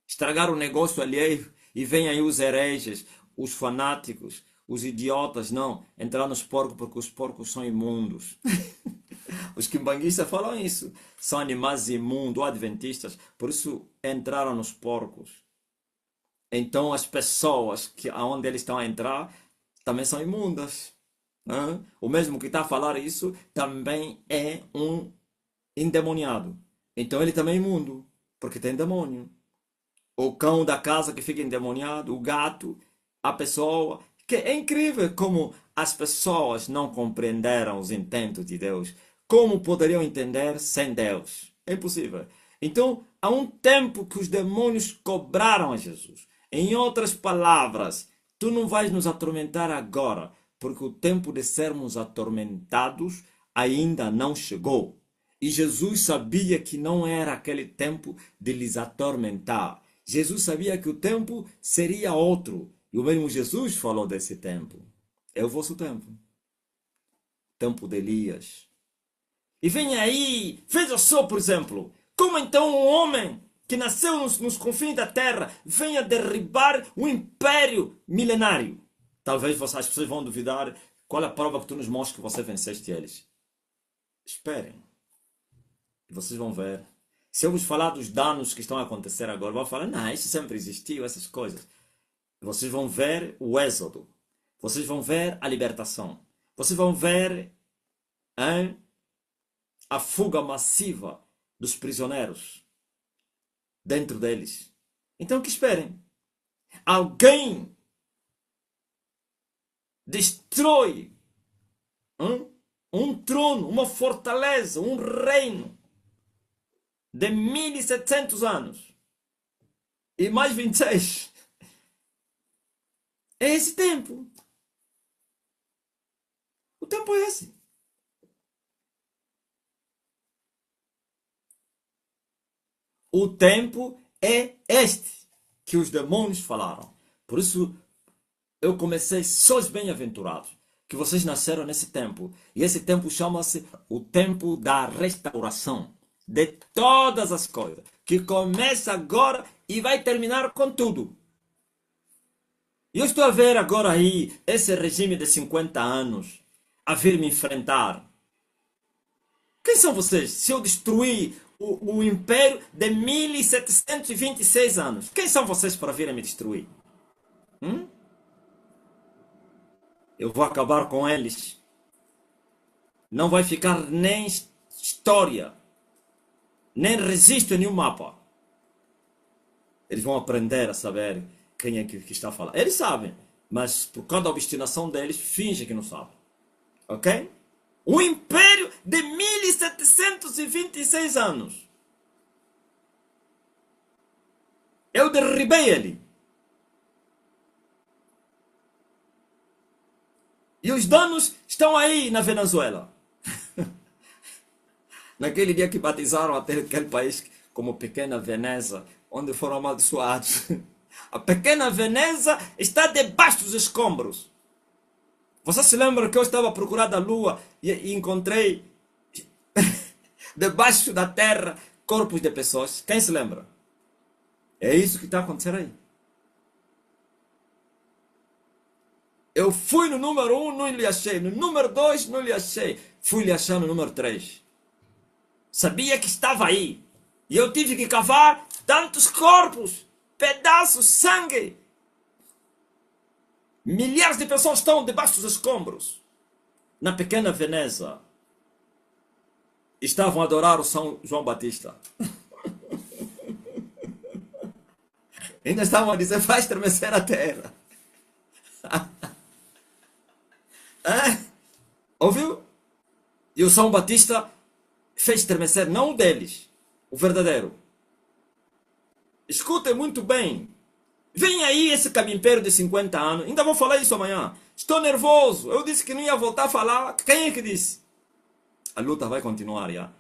Estragar o negócio alheio e vem aí os hereges, os fanáticos, os idiotas, não, entrar nos porcos porque os porcos são imundos. Os quimbanguistas falam isso. São animais imundos, adventistas, por isso entraram nos porcos. Então as pessoas que aonde eles estão a entrar também são imundas. Né? O mesmo que está a falar isso também é um endemoniado. Então ele também é imundo, porque tem demônio. O cão da casa que fica endemoniado, o gato, a pessoa. Que é incrível como as pessoas não compreenderam os intentos de Deus. Como poderiam entender sem Deus? É impossível. Então, há um tempo que os demônios cobraram a Jesus. Em outras palavras, tu não vais nos atormentar agora, porque o tempo de sermos atormentados ainda não chegou. E Jesus sabia que não era aquele tempo de lhes atormentar. Jesus sabia que o tempo seria outro. E o mesmo Jesus falou desse tempo. É o vosso tempo. Tempo de Elias. E vem aí, veja só, por exemplo, como então um homem que nasceu nos confins da terra venha derribar um império milenário. Talvez as pessoas vão duvidar qual é a prova que tu nos mostras que você venceste eles. Esperem. E vocês vão ver. Se eu vos falar dos danos que estão a acontecer agora, vão falar, não, isso sempre existiu, essas coisas. Vocês vão ver o êxodo. Vocês vão ver a libertação. Vocês vão ver a fuga massiva dos prisioneiros dentro deles. Então que esperem. Alguém destrói um trono, uma fortaleza, um reino de 1700 anos e mais 26. É esse tempo. O tempo é esse. O tempo é este que os demônios falaram. Por isso eu comecei, sois bem-aventurados, que vocês nasceram nesse tempo. E esse tempo chama-se o tempo da restauração de todas as coisas, que começa agora e vai terminar com tudo. E eu estou a ver agora aí esse regime de 50 anos a vir me enfrentar. Quem são vocês? Se eu destruir o império de 1726 anos, quem são vocês para virem me destruir? Eu vou acabar com eles. Não vai ficar nem história. Nem registro em nenhum mapa. Eles vão aprender a saber quem é que está a falar. Eles sabem, mas por causa da obstinação deles, fingem que não sabem. Ok? Um império de 1726 anos. Eu derribei ele. E os donos estão aí na Venezuela. Naquele dia que batizaram até aquele país como Pequena Veneza, onde foram amaldiçoados. A Pequena Veneza está debaixo dos escombros. Você se lembra que eu estava procurando a lua e encontrei debaixo da terra corpos de pessoas? Quem se lembra? É isso que está acontecendo aí. Eu fui no número 1, não lhe achei. No número 2, não lhe achei. Fui lhe achar no número 3. Sabia que estava aí. E eu tive que cavar tantos corpos, pedaços, sangue. Milhares de pessoas estão debaixo dos escombros. Na Pequena Veneza. Estavam a adorar o São João Batista. Ainda estavam a dizer, faz estremecer a terra. Ouviu? E o São Batista fez estremecer, não o deles, o verdadeiro. Escutem muito bem. Vem aí esse camimpeiro de 50 anos. Ainda vou falar isso amanhã. Estou nervoso. Eu disse que não ia voltar a falar. Quem é que disse? A luta vai continuar, já.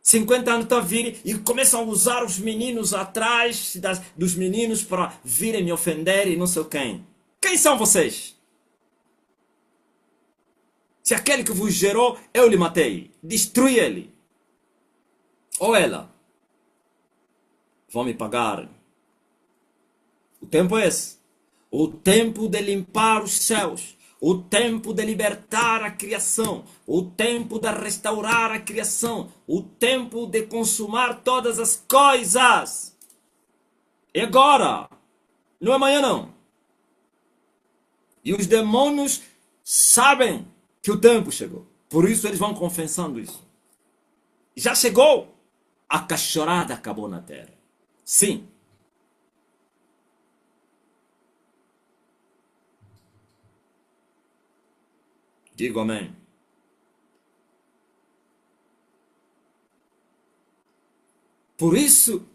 50 anos estão a vir e começam a usar os meninos atrás dos meninos para virem me ofender e não sei quem. Quem são vocês? Se aquele que vos gerou, eu lhe matei. Destruí ele. Ou ela. Vão me pagar. O tempo é esse. O tempo de limpar os céus. O tempo de libertar a criação. O tempo de restaurar a criação. O tempo de consumar todas as coisas. E agora. Não é amanhã não. E os demônios sabem que o tempo chegou. Por isso eles vão confessando isso. Já chegou. A cachorrada acabou na terra. Sim. Digo amém. Por isso,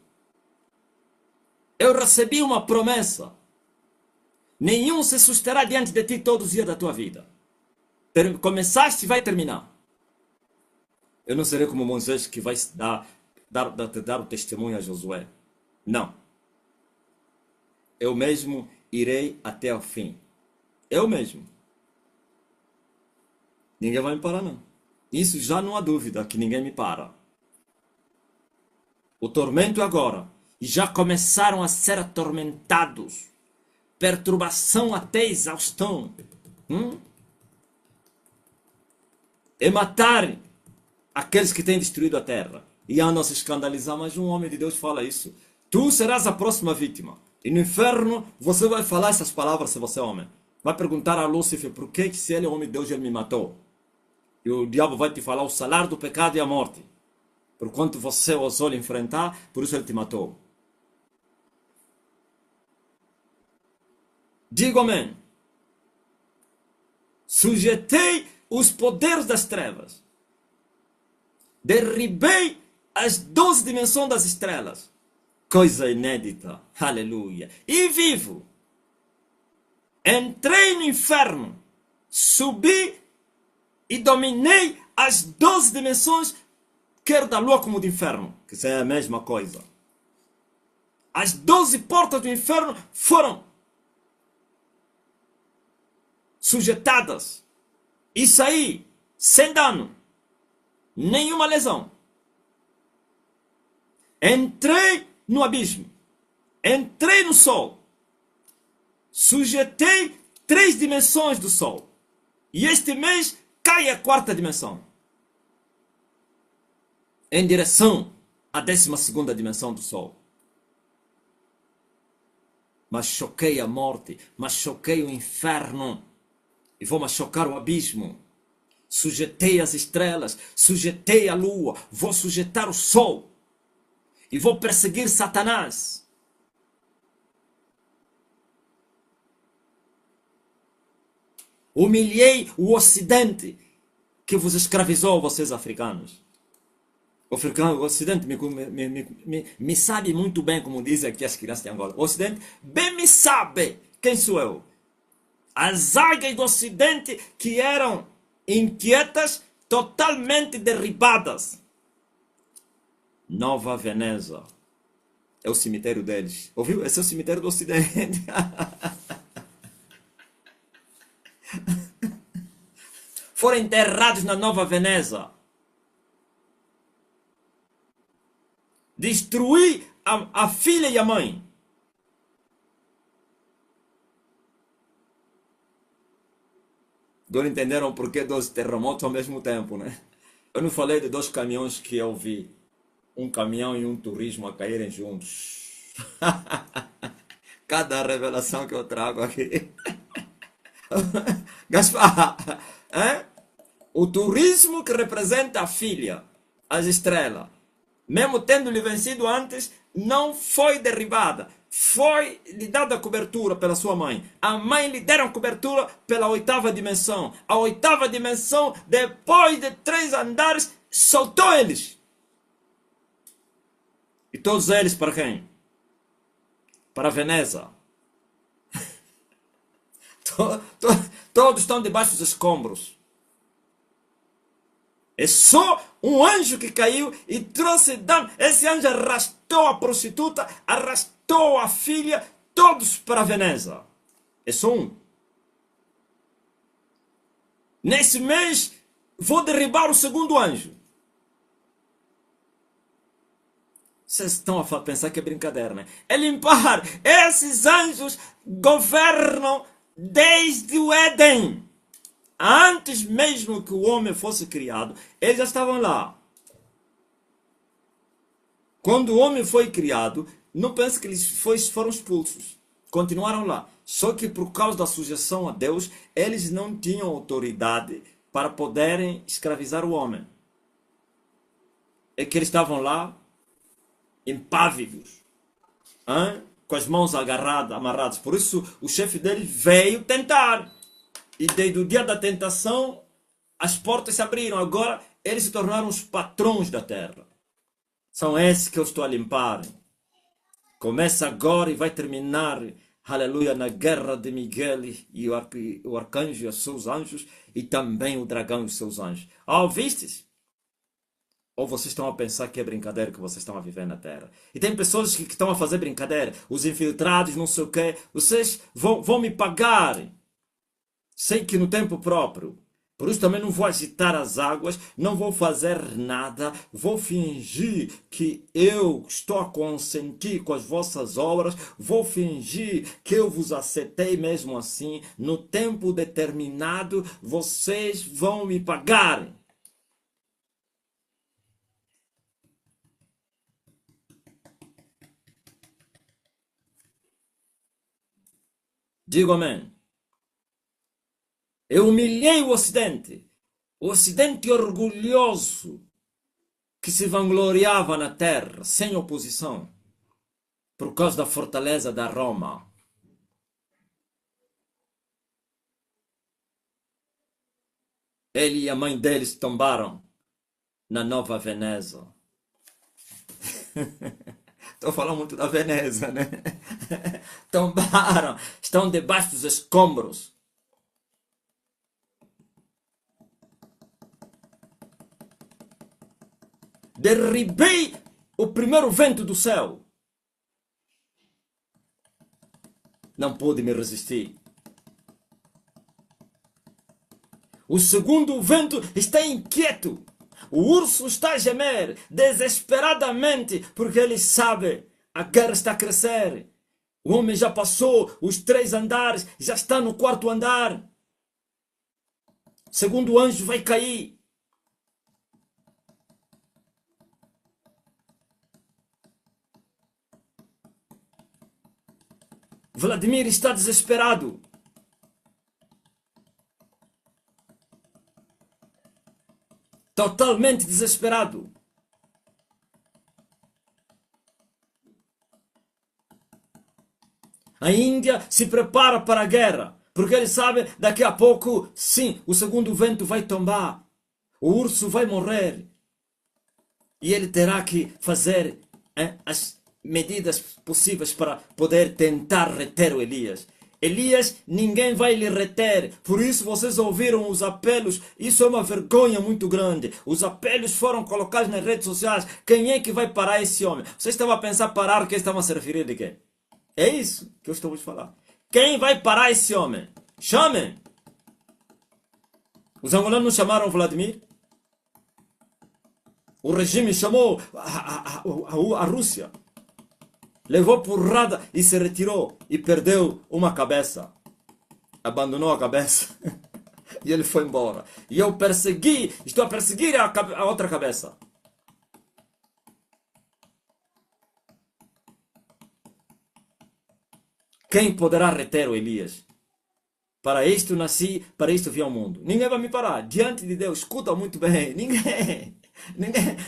eu recebi uma promessa. Nenhum se susterá diante de ti todos os dias da tua vida. Começaste e vai terminar. Eu não serei como Moisés que vai dar o testemunho a Josué. Não. Eu mesmo irei até o fim. Eu mesmo. Ninguém vai me parar, não. Isso já não há dúvida que ninguém me para. O tormento é agora. E já começaram a ser atormentados. Perturbação até exaustão. E matar aqueles que têm destruído a terra. E a nos escandalizar, mas um homem de Deus fala isso. Tu serás a próxima vítima. E no inferno você vai falar essas palavras se você é homem. Vai perguntar a Lúcifer por que se ele é homem de Deus ele me matou. E o diabo vai te falar o salário do pecado e a morte. Por quanto você ousou lhe enfrentar, por isso ele te matou. Digo amém. Sujeitei os poderes das trevas. Derribei as 12 dimensões das estrelas. Coisa inédita. Aleluia. E vivo. Entrei no inferno. Subi e dominei as 12 dimensões, quer da lua como do inferno, que é a mesma coisa. As 12 portas do inferno foram sujeitadas. E saí sem dano, nenhuma lesão. Entrei no abismo, entrei no sol, sujeitei 3 dimensões do sol. E este mês cai a 4ª dimensão. Em direção à 12ª dimensão do sol. Mas choquei a morte, mas choquei o inferno. E vou machucar o abismo. Sujeitei as estrelas, sujeitei a lua, vou sujeitar o sol. e vou perseguir Satanás. Humilhei o Ocidente que vos escravizou, vocês africanos. O Ocidente me sabe muito bem, como dizem aqui as crianças de Angola. O Ocidente bem me sabe quem sou eu. As águias do Ocidente que eram inquietas, totalmente derribadas. Nova Veneza é o cemitério deles. Ouviu? Esse é o cemitério do Ocidente. Foram enterrados na Nova Veneza. Destruí a filha e a mãe. Agora entenderam por que 12 terremotos ao mesmo tempo, né? Eu não falei de 2 caminhões que eu vi. Um caminhão e um turismo a caírem juntos. Cada revelação que eu trago aqui. Gaspar, hein? O turismo que representa a filha, as estrelas, mesmo tendo-lhe vencido antes, não foi derribada. Foi lhe dada cobertura pela sua mãe. A mãe lhe deram cobertura pela 8ª dimensão. A 8ª dimensão, depois de 3 andares, soltou eles. E todos eles para quem? Para Veneza. Todos estão debaixo dos escombros. É só um anjo que caiu e trouxe dano. Esse anjo arrastou a prostituta, arrastou a filha, todos para Veneza. É só um. Nesse mês, vou derribar o 2º anjo. Vocês estão a pensar que é brincadeira, né? É limpar. Esses anjos governam desde o Éden. Antes mesmo que o homem fosse criado, eles já estavam lá. Quando o homem foi criado, não pense que eles foram expulsos. Continuaram lá. Só que por causa da sujeição a Deus, eles não tinham autoridade para poderem escravizar o homem. É que eles estavam lá, impávidos, hein? Com as mãos agarradas, amarradas. Por isso o chefe deles veio tentar. E desde o dia da tentação, as portas se abriram. Agora, eles se tornaram os patrões da terra. São esses que eu estou a limpar. Começa agora e vai terminar, aleluia, na guerra de Miguel e o arcanjo e os seus anjos, e também o dragão e os seus anjos. Ah, ouvistes? Ou vocês estão a pensar que é brincadeira que vocês estão a viver na terra? E tem pessoas que estão a fazer brincadeira. Os infiltrados, não sei o quê. Vocês vão me pagar. Sei que no tempo próprio. Por isso também não vou agitar as águas, não vou fazer nada, vou fingir que eu estou a consentir com as vossas obras, vou fingir que eu vos aceitei mesmo assim, no tempo determinado vocês vão me pagar. Digo amém. Eu humilhei o Ocidente orgulhoso, que se vangloriava na terra, sem oposição, por causa da fortaleza da Roma. Ele e a mãe deles tombaram na Nova Veneza. Estou falando muito da Veneza, né? Tombaram, estão debaixo dos escombros. Derribei o primeiro vento do céu. Não pude me resistir. O segundo vento está inquieto. O urso está a gemer desesperadamente porque ele sabe a guerra está a crescer. O homem já passou os 3 andares, já está no 4º andar. O segundo anjo vai cair. Vladimir está desesperado. Totalmente desesperado. A Índia se prepara para a guerra, porque eles sabem daqui a pouco, sim, o segundo vento vai tombar, o urso vai morrer e ele terá que fazer as medidas possíveis para poder tentar reter o Elias. Elias, ninguém vai lhe reter. Por isso vocês ouviram os apelos. Isso é uma vergonha muito grande. Os apelos foram colocados nas redes sociais. Quem é que vai parar esse homem? Vocês estavam a pensar parar, que estavam a se referir de quê? É isso que eu estou a falar. Quem vai parar esse homem? Chamem! Os angolanos não chamaram Vladimir? O regime chamou a Rússia. Levou porrada e se retirou e perdeu uma cabeça. Abandonou a cabeça e ele foi embora. E eu persegui, estou a perseguir a outra cabeça. Quem poderá reter o Elias? Para isto nasci, para isto vi ao mundo. Ninguém vai me parar. Diante de Deus, escuta muito bem. Ninguém. Ninguém.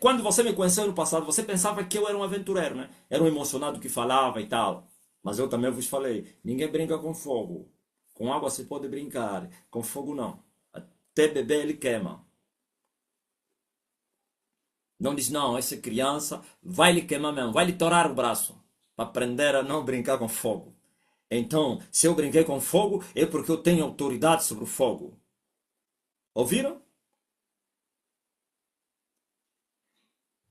Quando você me conheceu no passado, você pensava que eu era um aventureiro, né? Era um emocionado que falava e tal. Mas eu também vos falei, ninguém brinca com fogo. Com água se pode brincar, com fogo não. Até beber ele queima. Não diz, não, essa criança vai lhe queimar mesmo, vai lhe torar o braço. Para aprender a não brincar com fogo. Então, se eu brinquei com fogo, é porque eu tenho autoridade sobre o fogo. Ouviram?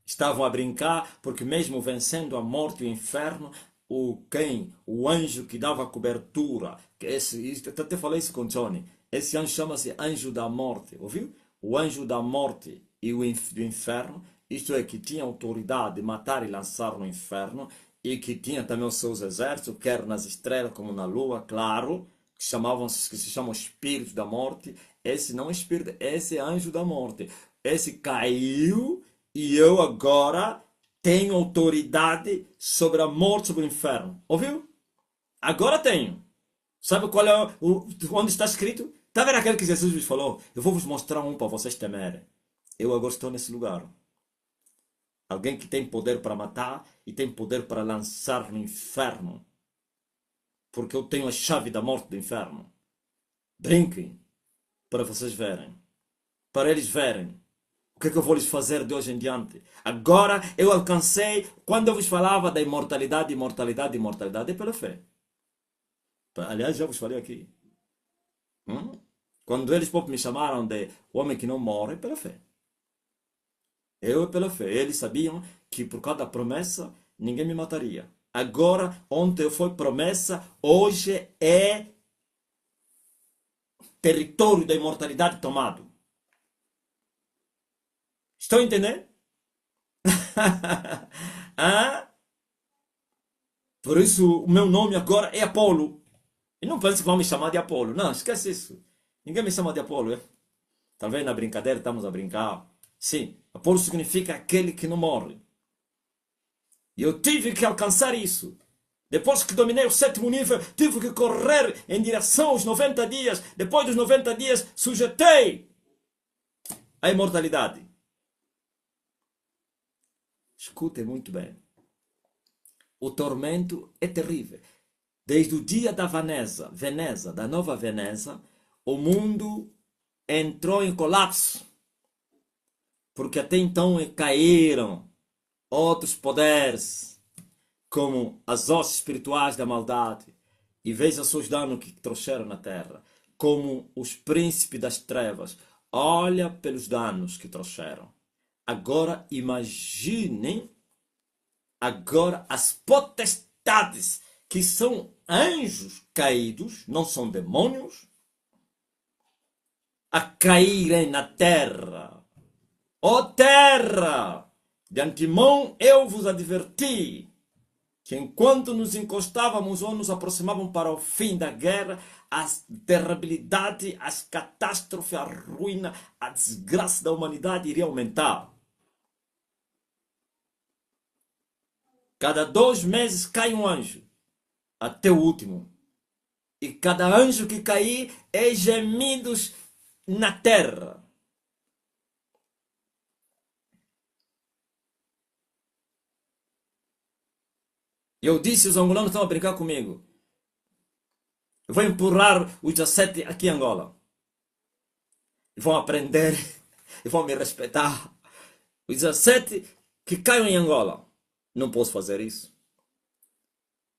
Estavam a brincar porque mesmo vencendo a morte e o inferno, o anjo que dava cobertura, eu até falei isso com Johnny, esse anjo chama-se anjo da morte, ouviu? O anjo da morte e do inferno, isto é, que tinha autoridade de matar e lançar no inferno, e que tinha também os seus exércitos, quer nas estrelas como na lua, claro, que se chamam espíritos da morte. Esse não é espírito, esse é anjo da morte. Esse caiu e eu agora tenho autoridade sobre a morte, sobre o inferno. Ouviu? Agora tenho. Sabe qual é onde está escrito? Está vendo aquele que Jesus vos falou? Eu vou vos mostrar um para vocês temerem. Eu agora estou nesse lugar. Alguém que tem poder para matar e tem poder para lançar no inferno. Porque eu tenho a chave da morte do inferno. Brinquem para vocês verem. Para eles verem. O que é que eu vou lhes fazer de hoje em diante? Agora eu alcancei, quando eu vos falava da imortalidade, é pela fé. Aliás, já vos falei aqui. Quando eles me chamaram de homem que não morre, é pela fé. Eu pela fé. Eles sabiam que por causa da promessa, ninguém me mataria. Agora, ontem foi promessa, hoje é território da imortalidade tomado. Estão entendendo? Por isso, o meu nome agora é Apolo. E não pense que vão me chamar de Apolo. Não, esquece isso. Ninguém me chama de Apolo. Talvez na brincadeira estamos a brincar. Sim, Apolo significa aquele que não morre. E eu tive que alcançar isso. Depois que dominei o sétimo nível, tive que correr em direção aos 90 dias. Depois dos 90 dias, sujeitei a imortalidade. Escutem muito bem. O tormento é terrível. Desde o dia da Veneza, da nova Veneza, o mundo entrou em colapso. Porque até então caíram outros poderes, como as hostes espirituais da maldade, e veja os danos que trouxeram na terra, como os príncipes das trevas. Olha pelos danos que trouxeram. Agora imaginem agora as potestades, que são anjos caídos, não são demônios, a caírem na terra. Ó terra! De antemão eu vos adverti que enquanto nos encostávamos ou nos aproximavam para o fim da guerra, a terribilidade, as catástrofes, a ruína, a desgraça da humanidade iria aumentar. Cada 2 meses cai um anjo, até o último. E cada anjo que cair é gemidos na terra. Eu disse, os angolanos estão a brincar comigo. Eu vou empurrar os 17 aqui em Angola. E vão aprender, e vão me respeitar. Os 17 que caiam em Angola. Não posso fazer isso.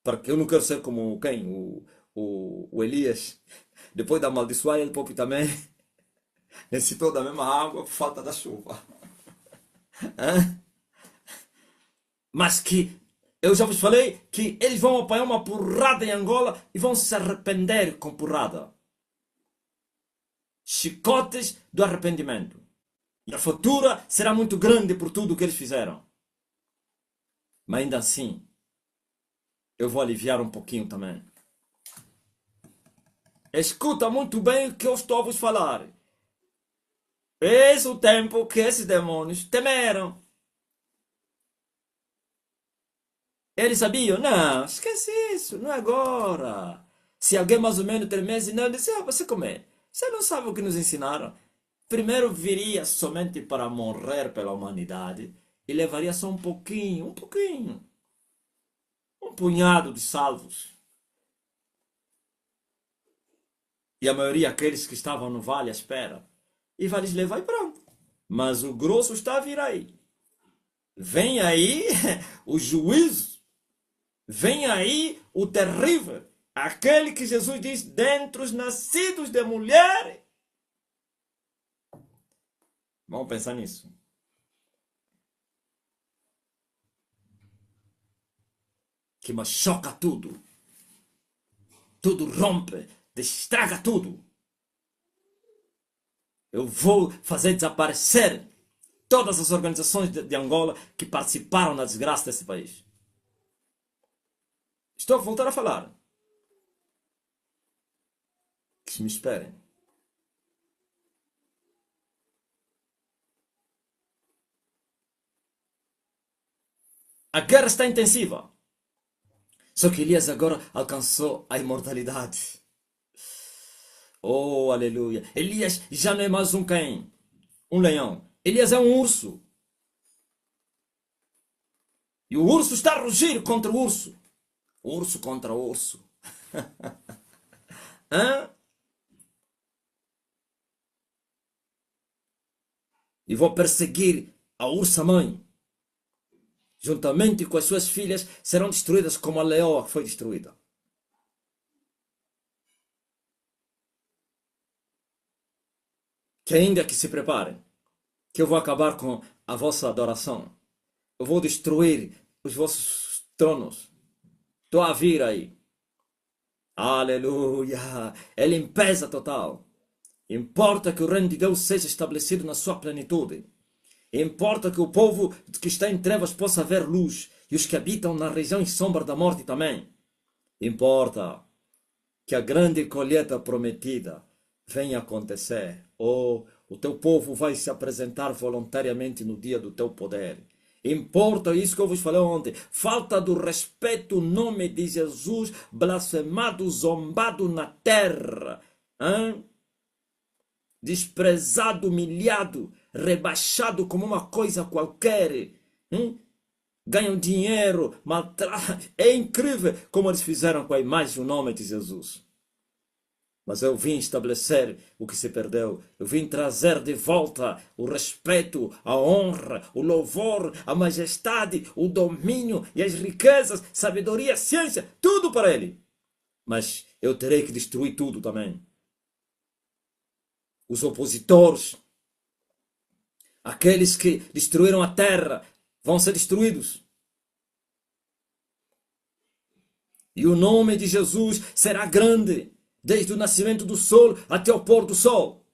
Porque eu não quero ser como quem? O Elias. Depois da amaldiçoar ele próprio também necessitou da mesma água por falta da chuva. Hã? Mas que eu já vos falei que eles vão apanhar uma porrada em Angola e vão se arrepender com porrada. Chicotes do arrependimento. E a fatura será muito grande por tudo o que eles fizeram. Mas ainda assim, eu vou aliviar um pouquinho também. Escuta muito bem o que eu estou a vos falar. Esse é o tempo que esses demônios temeram. Eles sabiam? Não, esquece isso, não é agora. Se alguém mais ou menos tremesse, não, disse, você como é? Você não sabe o que nos ensinaram? Primeiro viria somente para morrer pela humanidade e levaria só um pouquinho, um punhado de salvos. E a maioria aqueles que estavam no vale à espera. E vai lhes levar e pronto. Mas o grosso está a vir aí. Vem aí o juízo. Vem aí o terrível. Aquele que Jesus diz, dentre os nascidos de mulher. Vamos pensar nisso. Que machuca tudo. Tudo rompe, destraga tudo. Eu vou fazer desaparecer todas as organizações de Angola que participaram na desgraça desse país. Estou a voltar a falar. Que me esperem. A guerra está intensiva. Só que Elias agora alcançou a imortalidade. Oh, aleluia. Elias já não é mais um cão, um leão. Elias é um urso. E o urso está a rugir contra o urso. Urso contra urso. Hã? E vou perseguir a ursa-mãe. Juntamente com as suas filhas, serão destruídas como a leoa foi destruída. Que ainda que se preparem, que eu vou acabar com a vossa adoração. Eu vou destruir os vossos tronos. Estou a vir aí. Aleluia! É limpeza total. Importa que o reino de Deus seja estabelecido na sua plenitude. Importa que o povo que está em trevas possa ver luz. E os que habitam na região em sombra da morte também. Importa que a grande colheita prometida venha acontecer. Oh, o teu povo vai se apresentar voluntariamente no dia do teu poder. Importa isso que eu vos falei ontem. Falta do respeito, o nome de Jesus blasfemado, zombado na terra. Hein? Desprezado, humilhado, rebaixado como uma coisa qualquer. Hein? Ganham dinheiro, maltratam. É incrível como eles fizeram com a imagem e o nome de Jesus. Mas eu vim estabelecer o que se perdeu. Eu vim trazer de volta o respeito, a honra, o louvor, a majestade, o domínio e as riquezas, sabedoria, ciência, tudo para ele. Mas eu terei que destruir tudo também. Os opositores, aqueles que destruíram a terra, vão ser destruídos. E o nome de Jesus será grande. Desde o nascimento do sol até o pôr do sol.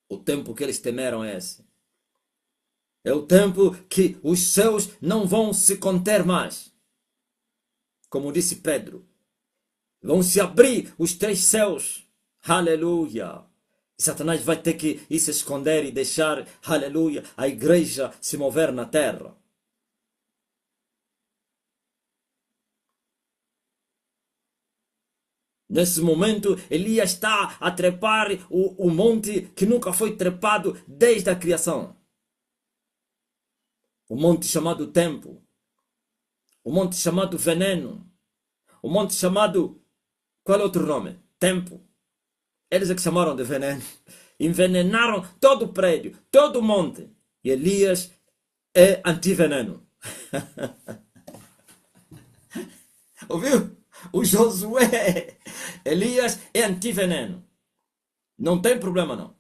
O tempo que eles temeram é esse. É o tempo que os céus não vão se conter mais. Como disse Pedro. Vão se abrir os 3 céus. Aleluia. E Satanás vai ter que ir se esconder e deixar, aleluia, a igreja se mover na terra. Nesse momento, Elias está a trepar o monte que nunca foi trepado desde a criação. o monte chamado Tempo, o monte chamado Veneno, o monte chamado... Qual é outro nome? Tempo. Eles é que chamaram de veneno. Envenenaram todo o prédio, todo o monte. E Elias é antiveneno. Ouviu? O Josué. Elias é antiveneno. Não tem problema não.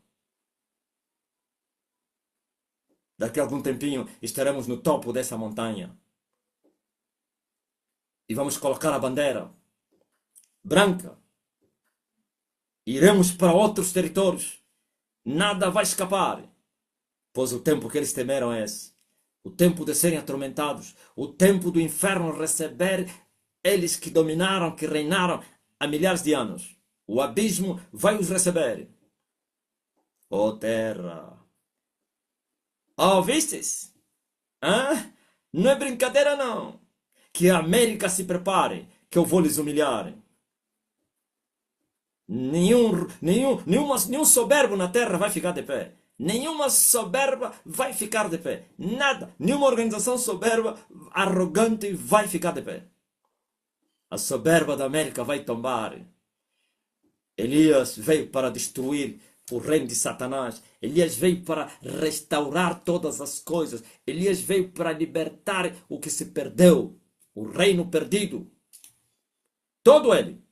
Daqui a algum tempinho estaremos no topo dessa montanha. E vamos colocar a bandeira branca. Iremos para outros territórios. Nada vai escapar. Pois o tempo que eles temeram é esse. O tempo de serem atormentados. O tempo do inferno receber eles que dominaram, que reinaram há milhares de anos. O abismo vai os receber. Ó terra. Oh, vistes? Hã? Não é brincadeira não. Que a América se prepare, que eu vou lhes humilhar. Nenhum soberbo na terra vai ficar de pé. Nenhuma soberba vai ficar de pé. Nada. Nenhuma organização soberba, arrogante, vai ficar de pé. A soberba da América vai tombar. Elias veio para destruir o reino de Satanás. Elias veio para restaurar todas as coisas. Elias veio para libertar o que se perdeu. O reino perdido. Todo ele.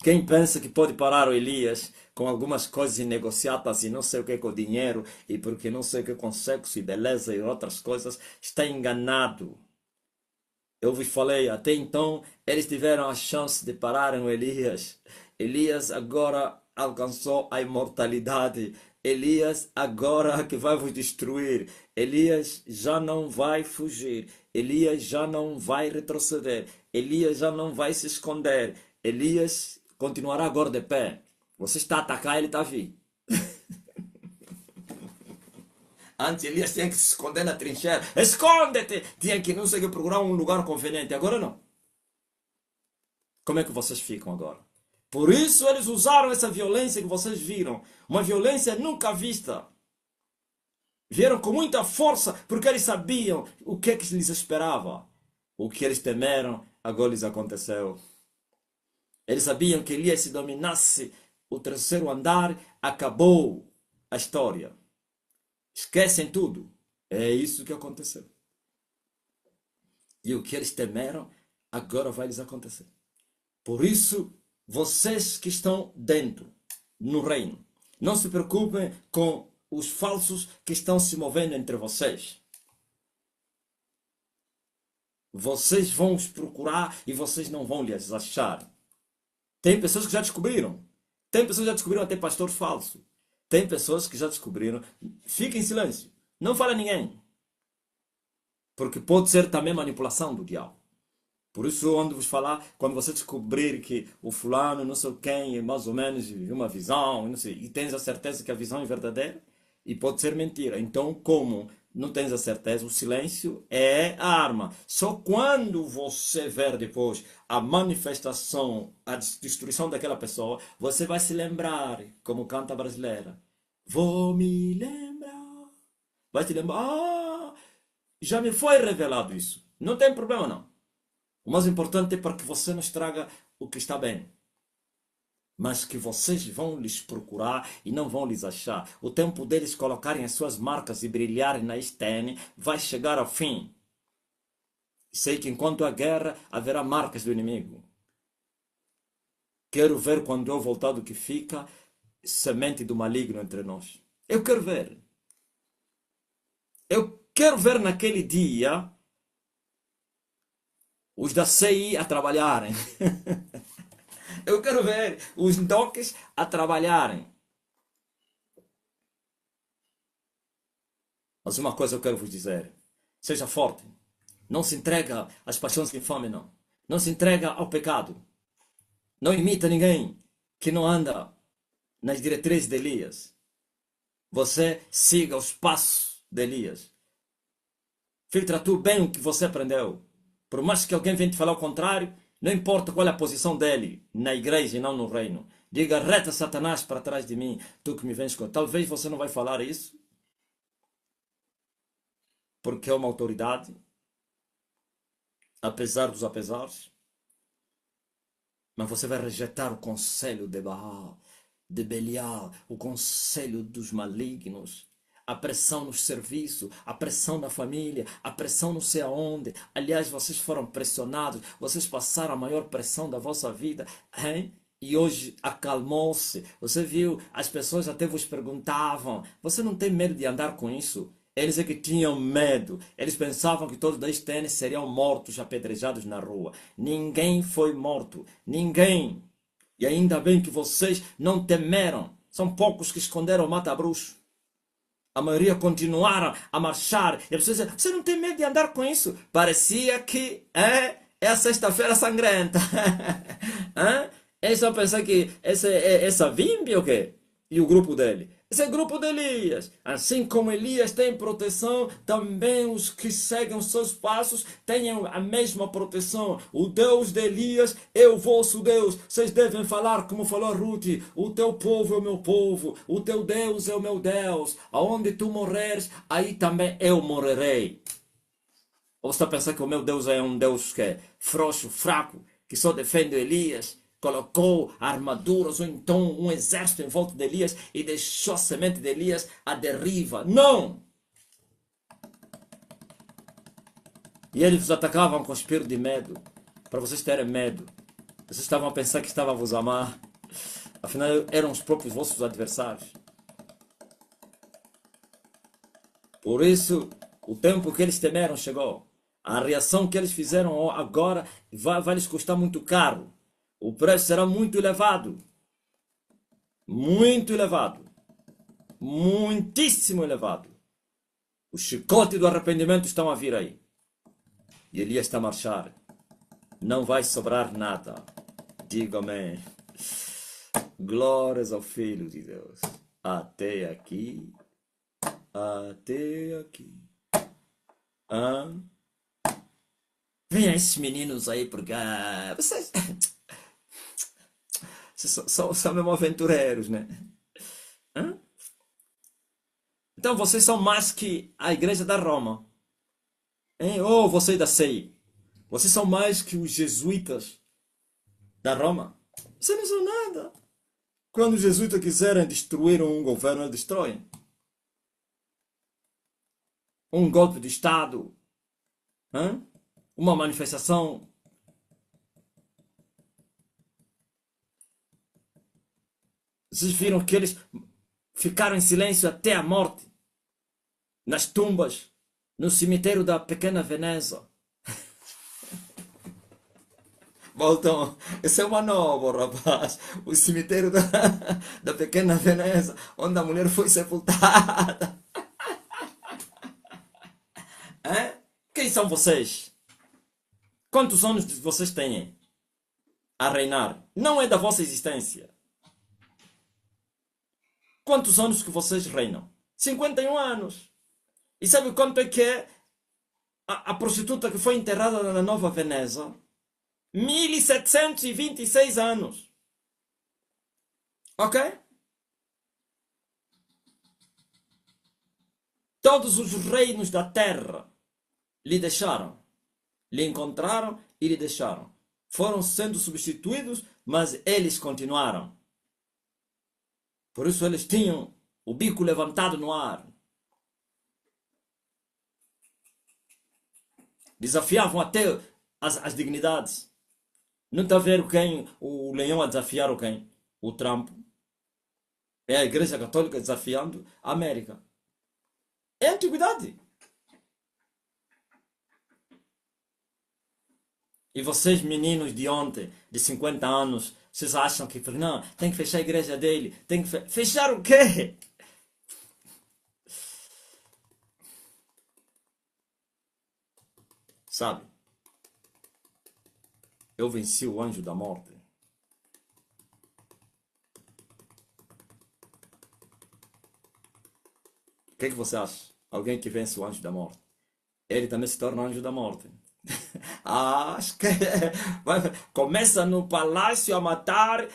Quem pensa que pode parar o Elias com algumas coisas negociadas e não sei o que com dinheiro e porque não sei o que com sexo e beleza e outras coisas, está enganado. Eu vos falei, até então eles tiveram a chance de pararem o Elias. Elias agora alcançou a imortalidade. Elias agora que vai vos destruir. Elias já não vai fugir. Elias já não vai retroceder. Elias já não vai se esconder. Elias continuará agora de pé. Você está a atacar, ele está a vir. Antes Elias tinha que se esconder na trincheira. Esconde-te! Tinha que não sei que procurar um lugar conveniente. Agora não. Como é que vocês ficam agora? Por isso eles usaram essa violência que vocês viram. Uma violência nunca vista. Vieram com muita força porque eles sabiam o que lhes esperava. O que eles temeram, agora lhes aconteceu. Eles sabiam que Elias, se dominasse o terceiro andar, acabou a história. Esquecem tudo. É isso que aconteceu. E o que eles temeram, agora vai lhes acontecer. Por isso, vocês que estão dentro, no reino, não se preocupem com os falsos que estão se movendo entre vocês. Vocês vão os procurar e vocês não vão lhes achar. Tem pessoas que já descobriram. Tem pessoas que já descobriram até pastor falso. Tem pessoas que já descobriram. Fique em silêncio. Não fale a ninguém. Porque pode ser também manipulação do diabo. Por isso, onde vos falar, quando você descobrir que o fulano, não sei quem, mais ou menos viu uma visão, não sei, e tens a certeza que a visão é verdadeira, e pode ser mentira. Então, como não tens a certeza, o silêncio é a arma. Só quando você ver depois a manifestação, a destruição daquela pessoa, você vai se lembrar, como canta a brasileira. Vou me lembrar. Vai te lembrar. Ah, já me foi revelado isso. Não tem problema não. O mais importante é para que você não estraga o que está bem. Mas que vocês vão lhes procurar e não vão lhes achar. O tempo deles colocarem as suas marcas e brilharem na STN vai chegar ao fim. Sei que enquanto há guerra, haverá marcas do inimigo. Quero ver quando eu voltar do que fica, semente do maligno entre nós. Eu quero ver. Eu quero ver naquele dia os da CI a trabalharem. Eu quero ver os docs a trabalharem. Mas uma coisa eu quero vos dizer. Seja forte. Não se entrega às paixões infames, não. Não se entrega ao pecado. Não imita ninguém que não anda nas diretrizes de Elias. Você siga os passos de Elias. Filtra tu bem o que você aprendeu. Por mais que alguém venha te falar o contrário, não importa qual é a posição dele na igreja e não no reino. Diga, reta Satanás para trás de mim, tu que me vens com. Talvez você não vai falar isso, porque é uma autoridade, apesar dos apesares. Mas você vai rejeitar o conselho de Baal, de Belial, o conselho dos malignos, a pressão no serviço, a pressão na família, a pressão não sei aonde. Aliás, vocês foram pressionados, vocês passaram a maior pressão da vossa vida, hein? E hoje acalmou-se. Você viu, as pessoas até vos perguntavam, você não tem medo de andar com isso? Eles é que tinham medo. Eles pensavam que todos os tênis seriam mortos, apedrejados na rua. Ninguém foi morto. Ninguém. E ainda bem que vocês não temeram. São poucos que esconderam o mata-bruxo. A maioria continuaram a marchar. E as pessoas diziam, você não tem medo de andar com isso? Parecia que é a sexta-feira sangrenta. Eles só pensam que essa Vimbi o quê? E o grupo dele? Esse é o grupo de Elias. Assim como Elias tem proteção, também os que seguem os seus passos têm a mesma proteção. O Deus de Elias é o vosso Deus. Vocês devem falar como falou Ruth. O teu povo é o meu povo. O teu Deus é o meu Deus. Aonde tu morreres, aí também eu morrerei. Ou você está pensando que o meu Deus é um Deus que é frouxo, fraco, que só defende Elias? Colocou armaduras ou então um exército em volta de Elias e deixou a semente de Elias à deriva. Não! E eles vos atacavam com espírito de medo, para vocês terem medo. Vocês estavam a pensar que estavam a vos amar. Afinal, eram os próprios vossos adversários. Por isso, o tempo que eles temeram chegou. A reação que eles fizeram agora vai lhes custar muito caro. O preço será muito elevado. Muito elevado. Muitíssimo elevado. O chicote do arrependimento estão a vir aí. E Elias está a marchar. Não vai sobrar nada. Diga amém. Glórias ao Filho de Deus. Até aqui. Até aqui. Venha esses meninos aí, porque vocês são mesmo aventureiros, né? Então vocês são mais que a igreja da Roma. Hein? Ou vocês da SEI. Vocês são mais que os jesuítas da Roma. Vocês não são nada. Quando os jesuítas quiserem destruir um governo, eles destroem. Um golpe de Estado. Uma manifestação. Vocês viram que eles ficaram em silêncio até a morte. Nas tumbas. No cemitério da pequena Veneza. Voltam. Esse é uma nova, rapaz. O cemitério da pequena Veneza. Onde a mulher foi sepultada. Quem são vocês? Quantos anos vocês têm a reinar? Não é da vossa existência. Quantos anos que vocês reinam? 51 anos. E sabe quanto é que é a prostituta que foi enterrada na Nova Veneza? 1726 anos. Ok? Todos os reinos da terra lhe deixaram. Lhe encontraram e lhe deixaram. Foram sendo substituídos, mas eles continuaram. Por isso eles tinham o bico levantado no ar. Desafiavam até as dignidades. Não está a ver quem? O leão a desafiar o quem? O Trump. É a Igreja Católica desafiando a América. É a antiguidade. E vocês, meninos de ontem, de 50 anos, vocês acham que não, tem que fechar a igreja dele. Tem que fechar o quê? Sabe? Eu venci o anjo da morte. O que você acha? Alguém que vence o anjo da morte. Ele também se torna anjo da morte. Acho que começa no palácio a matar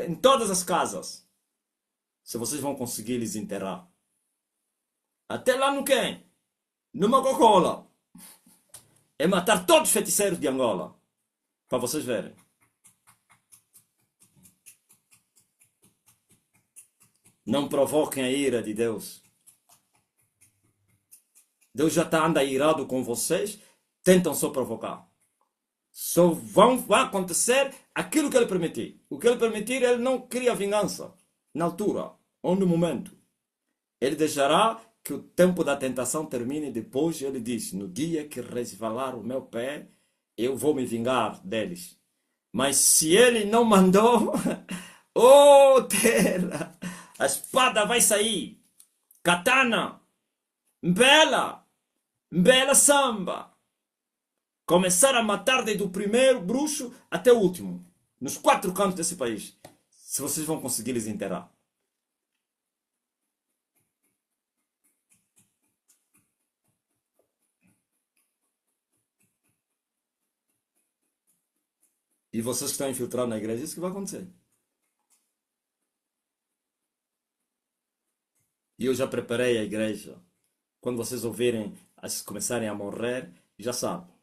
em todas as casas. Se vocês vão conseguir lhes enterrar. Até lá no quem? numa Coca-Cola. É matar todos os feiticeiros de Angola. Para vocês verem. Não provoquem a ira de Deus. Deus já está anda irado com vocês. Tentam só provocar. Só vai acontecer aquilo que ele permitir. O que ele permitir, ele não cria vingança. Na altura ou no momento. Ele deixará que o tempo da tentação termine. Depois ele diz, no dia que resvalar o meu pé, eu vou me vingar deles. Mas se ele não mandou, oh terra, a espada vai sair. Katana, Mbela, Mbela Samba. Começar a matar desde o primeiro bruxo até o último. Nos 4 cantos desse país. Se vocês vão conseguir lhes enterrar. E vocês que estão infiltrados na igreja, isso que vai acontecer. E eu já preparei a igreja. Quando vocês ouvirem, começarem a morrer, já sabem.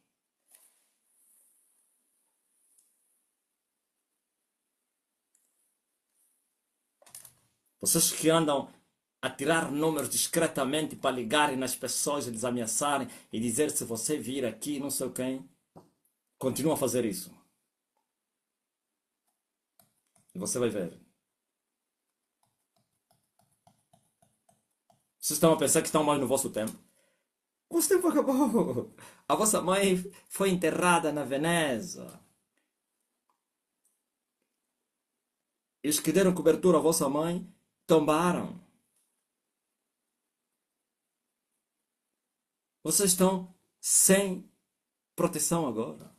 Vocês que andam a tirar números discretamente para ligarem nas pessoas e lhes ameaçarem e dizer se você vir aqui, não sei quem, continuam a fazer isso. E você vai ver. Vocês estão a pensar que estão mais no vosso tempo. O vosso tempo acabou. A vossa mãe foi enterrada na Veneza. E os que deram cobertura à vossa mãe tombaram. Vocês estão sem proteção agora.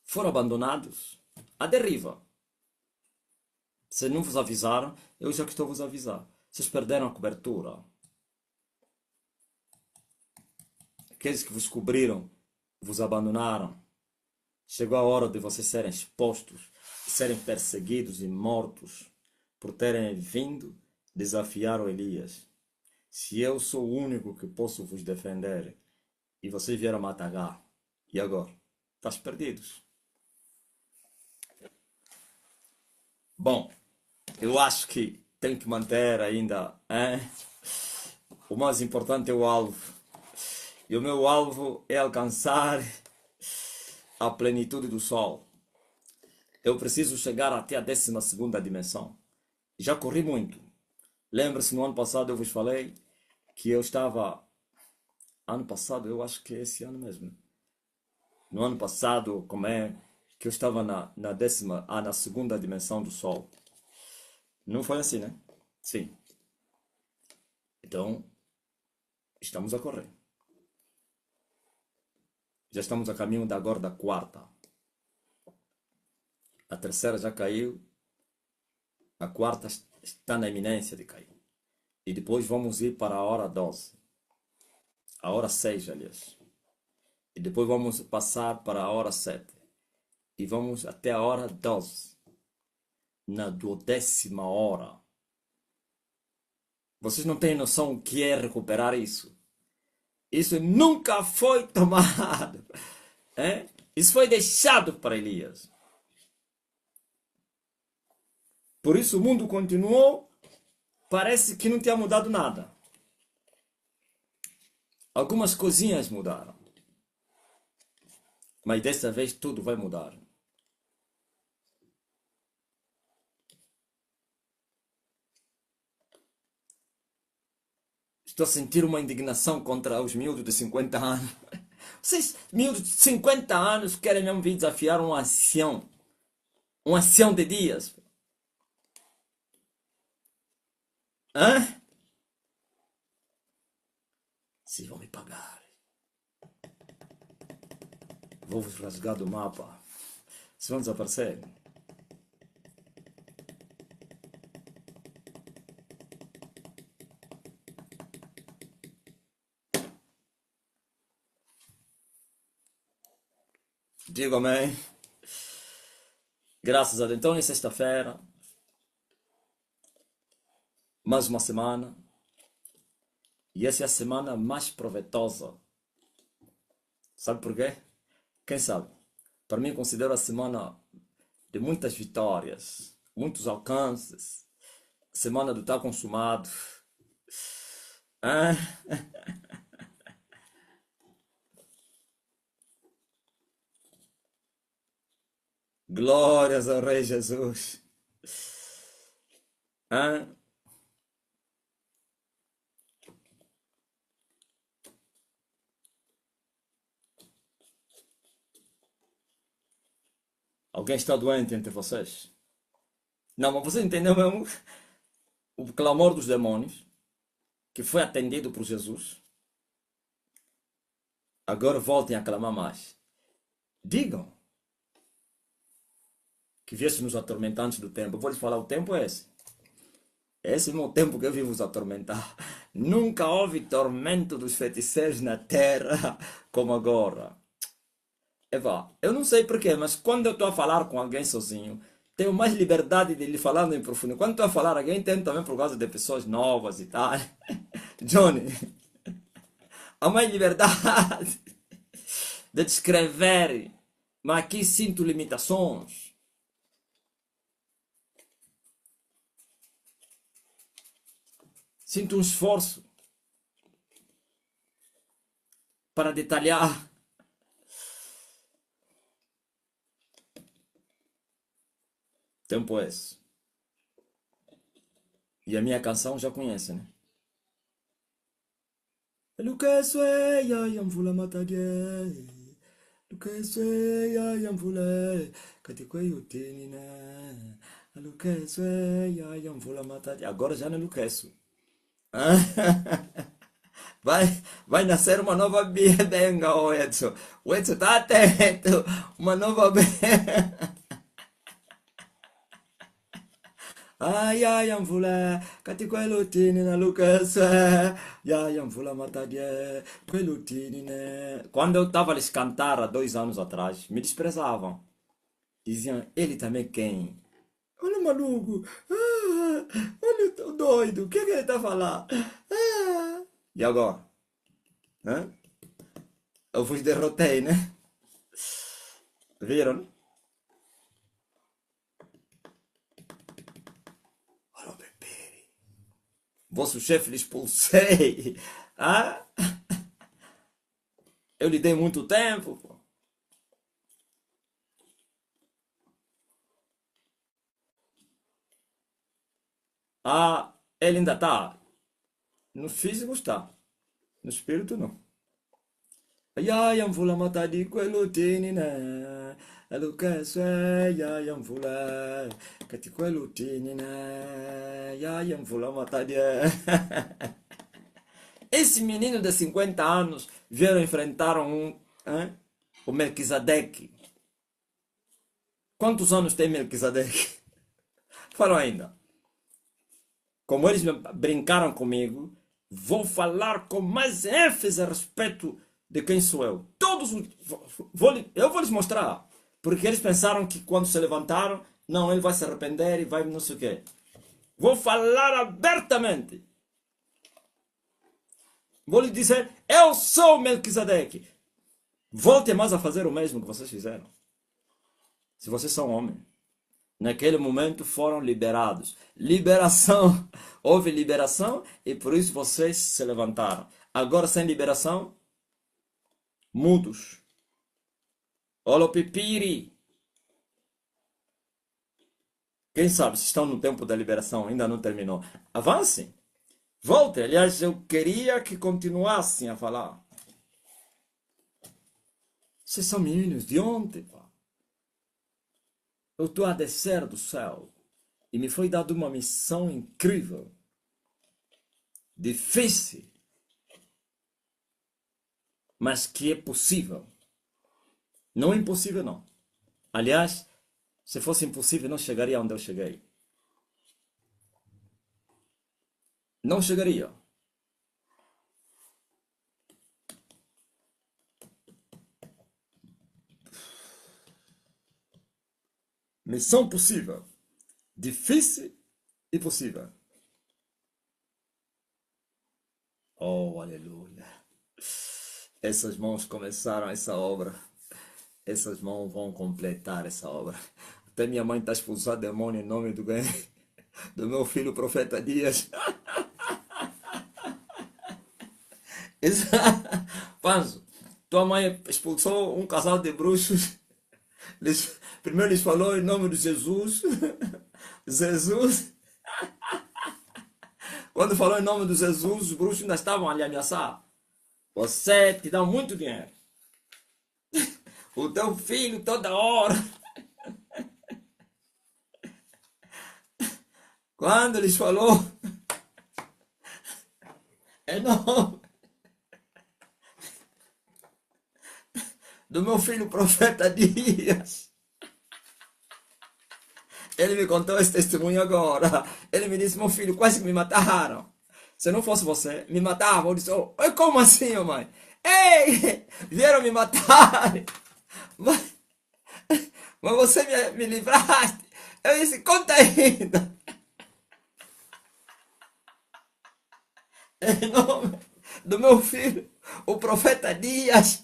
Foram abandonados à deriva. Se não vos avisaram, eu já que estou a vos avisar. Vocês perderam a cobertura. Aqueles que vos cobriram, vos abandonaram. Chegou a hora de vocês serem expostos, serem perseguidos e mortos por terem vindo desafiar o Elias. Se eu sou o único que posso vos defender e vocês vieram me atacar, e agora? Estás perdidos. Bom, eu acho que tenho que manter ainda, hein? O mais importante é o alvo. E o meu alvo é alcançar a plenitude do sol. Eu preciso chegar até a 12ª dimensão. Já corri muito. Lembra-se, no ano passado eu vos falei que eu estava... Ano passado, eu acho que é esse ano mesmo. No ano passado, como é que eu estava na 2ª dimensão do sol. Não foi assim, né? Sim. Então, estamos a correr. Já estamos a caminho agora da 4ª. A 3ª já caiu. A 4ª está na iminência de cair. E depois vamos ir para a hora 12. A hora 6, aliás. E depois vamos passar para a hora 7. E vamos até a hora 12. Na 12ª hora. Vocês não têm noção o que é recuperar isso. Isso nunca foi tomado. É? Isso foi deixado para Elias. Por isso o mundo continuou. Parece que não tinha mudado nada. Algumas coisinhas mudaram. Mas dessa vez tudo vai mudar. Estou a sentir uma indignação contra os miúdos de 50 anos. Vocês, miúdos de 50 anos, querem mesmo vir desafiar um ancião. Um ancião de dias. Hã? Vocês vão me pagar. Vou vos rasgar do mapa. Vocês vão desaparecer. Digo amém. Graças a Deus. Então é sexta-feira. Mais uma semana. E essa é a semana mais proveitosa. Sabe por quê? Quem sabe? Para mim, considero a semana de muitas vitórias, muitos alcances. Semana do estar consumado. Ah, glórias ao Rei Jesus. Ah, alguém está doente entre vocês? Não, mas você entendeu mesmo o clamor dos demônios que foi atendido por Jesus? Agora voltem a clamar mais. Digam que viesse nos atormentar antes do tempo. Eu vou lhes falar, o tempo é esse. Esse é o meu tempo que eu vivo os atormentar. Nunca houve tormento dos feiticeiros na terra como agora. Eva, eu não sei porquê, mas quando eu estou a falar com alguém sozinho, tenho mais liberdade de lhe falar em profundo. Quando estou a falar a alguém, tenho também por causa de pessoas novas e tal. Johnny, há mais liberdade de descrever, mas aqui sinto limitações. Sinto um esforço para detalhar. Tempo é esse. E a minha canção já conhece, né? Lukeso ya yamvula matadie. Lukeso ya yamvula katikwe yutini na. Lukeso ya yamvula matadie. Agora já não é Lukeso. Vai, vai nascer uma nova benga, o Edson. O Edson tá atento. Uma nova benga. Ai, ai, mvula, kati kwelutini na Lucas, ai, mvula matadie, kwelutini né. Quando eu estava a lhes cantar há 2 anos atrás, me desprezavam. Diziam, ele também quem? Olha o maluco, olha o doido, o que é que ele está a falar? E agora? Hã? Eu vos derrotei, né? Viram? Olha o bebê. Vosso chefe lhe expulsei. Ah? Eu lhe dei muito tempo, pô. Ah, ele ainda está. No físico está. No espírito não. Yayam fula matadi kwelutini na. Alukaso yayam fula. Kati kwelutini na. Yayam fula matadi. Esse menino de 50 anos vieram enfrentar o Melquisedeque. Quantos anos tem Melquisedeque? Falou ainda. Como eles brincaram comigo, vou falar com mais ênfase a respeito de quem sou eu. Todos eu vou lhes mostrar. Porque eles pensaram que quando se levantaram, não, ele vai se arrepender e vai não sei o quê. Vou falar abertamente. Vou lhe dizer, eu sou Melquisedeque. Volte mais a fazer o mesmo que vocês fizeram. Se vocês são homens. Naquele momento foram liberados. Liberação. Houve liberação e por isso vocês se levantaram. Agora sem liberação, mudos. Olopipiri. Quem sabe se estão no tempo da liberação, ainda não terminou. Avancem. Voltem. Aliás, eu queria que continuassem a falar. Vocês são meninos de ontem, pá. Eu estou a descer do céu e me foi dada uma missão incrível, difícil, mas que é possível. Não é impossível, não. Aliás, se fosse impossível, não chegaria onde eu cheguei. Não chegaria. Missão possível, difícil e possível. Oh, aleluia. Essas mãos começaram essa obra. Essas mãos vão completar essa obra. Até minha mãe está expulsando demônio em nome do meu filho, profeta Dias. Panzo, tua mãe expulsou um casal de bruxos. Primeiro lhes falou em nome de Jesus. Jesus. Quando falou em nome de Jesus, os bruxos ainda estavam a lhe ameaçar. Você te dá muito dinheiro. O teu filho toda hora. Quando lhes falou em nome do meu filho profeta Dias, ele me contou esse testemunho agora. Ele me disse, meu filho, quase me mataram. Se não fosse você, me matavam. Eu disse, oh, como assim, mãe? Ei, vieram me matar. Mas, mas você me livraste. Eu disse, conta ainda. Em nome do meu filho, o profeta Dias.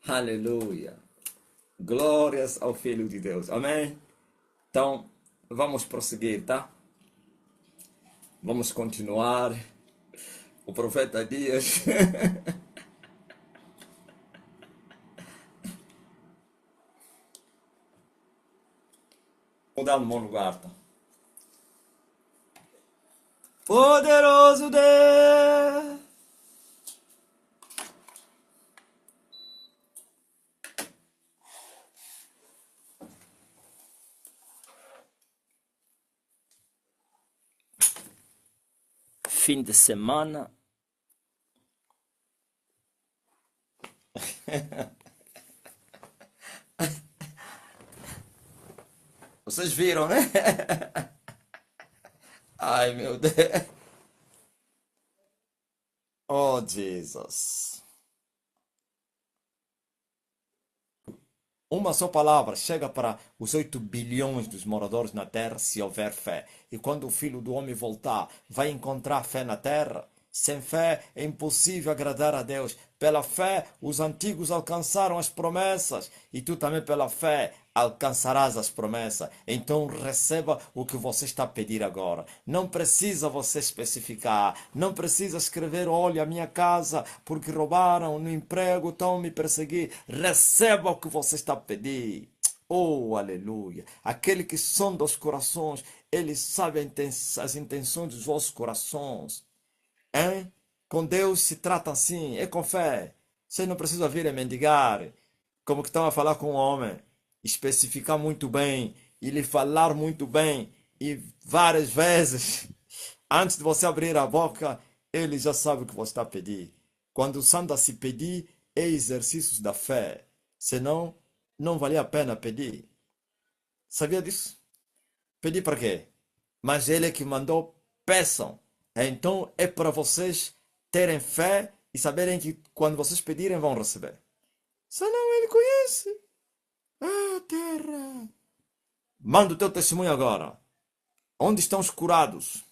Aleluia. Glórias ao Filho de Deus. Amém? Então, vamos prosseguir, tá? Vamos continuar. O profeta Dias. Mudar no meu lugar, tá? Poderoso Deus. Fim de semana. Vocês viram, né? Ai, meu Deus. Oh, Jesus. Uma só palavra chega para os 8 bilhões dos moradores na terra se houver fé. E quando o Filho do Homem voltar, vai encontrar fé na terra? Sem fé é impossível agradar a Deus. Pela fé, os antigos alcançaram as promessas. E tu também, pela fé, alcançarás as promessas. Então receba o que você está a pedir agora. Não precisa você especificar. Não precisa escrever, olha, a minha casa, porque roubaram no emprego, estão me perseguir. Receba o que você está a pedir. Oh, aleluia. Aquele que sonda os corações, ele sabe as intenções dos vossos corações. Hein? Com Deus se trata assim, é com fé. Você não precisa vir a mendigar, como que estão a falar com o homem, especificar muito bem e lhe falar muito bem e várias vezes. Antes de você abrir a boca, ele já sabe o que você está a pedir. Quando o santo a se pedir, é exercícios da fé. Senão, não valia a pena pedir. Sabia disso? Pedir para quê? Mas ele é que mandou, peçam. Então é para vocês terem fé e saberem que quando vocês pedirem vão receber. Senão ele conhece. Ah, terra. Manda o teu testemunho agora. Onde estão os curados?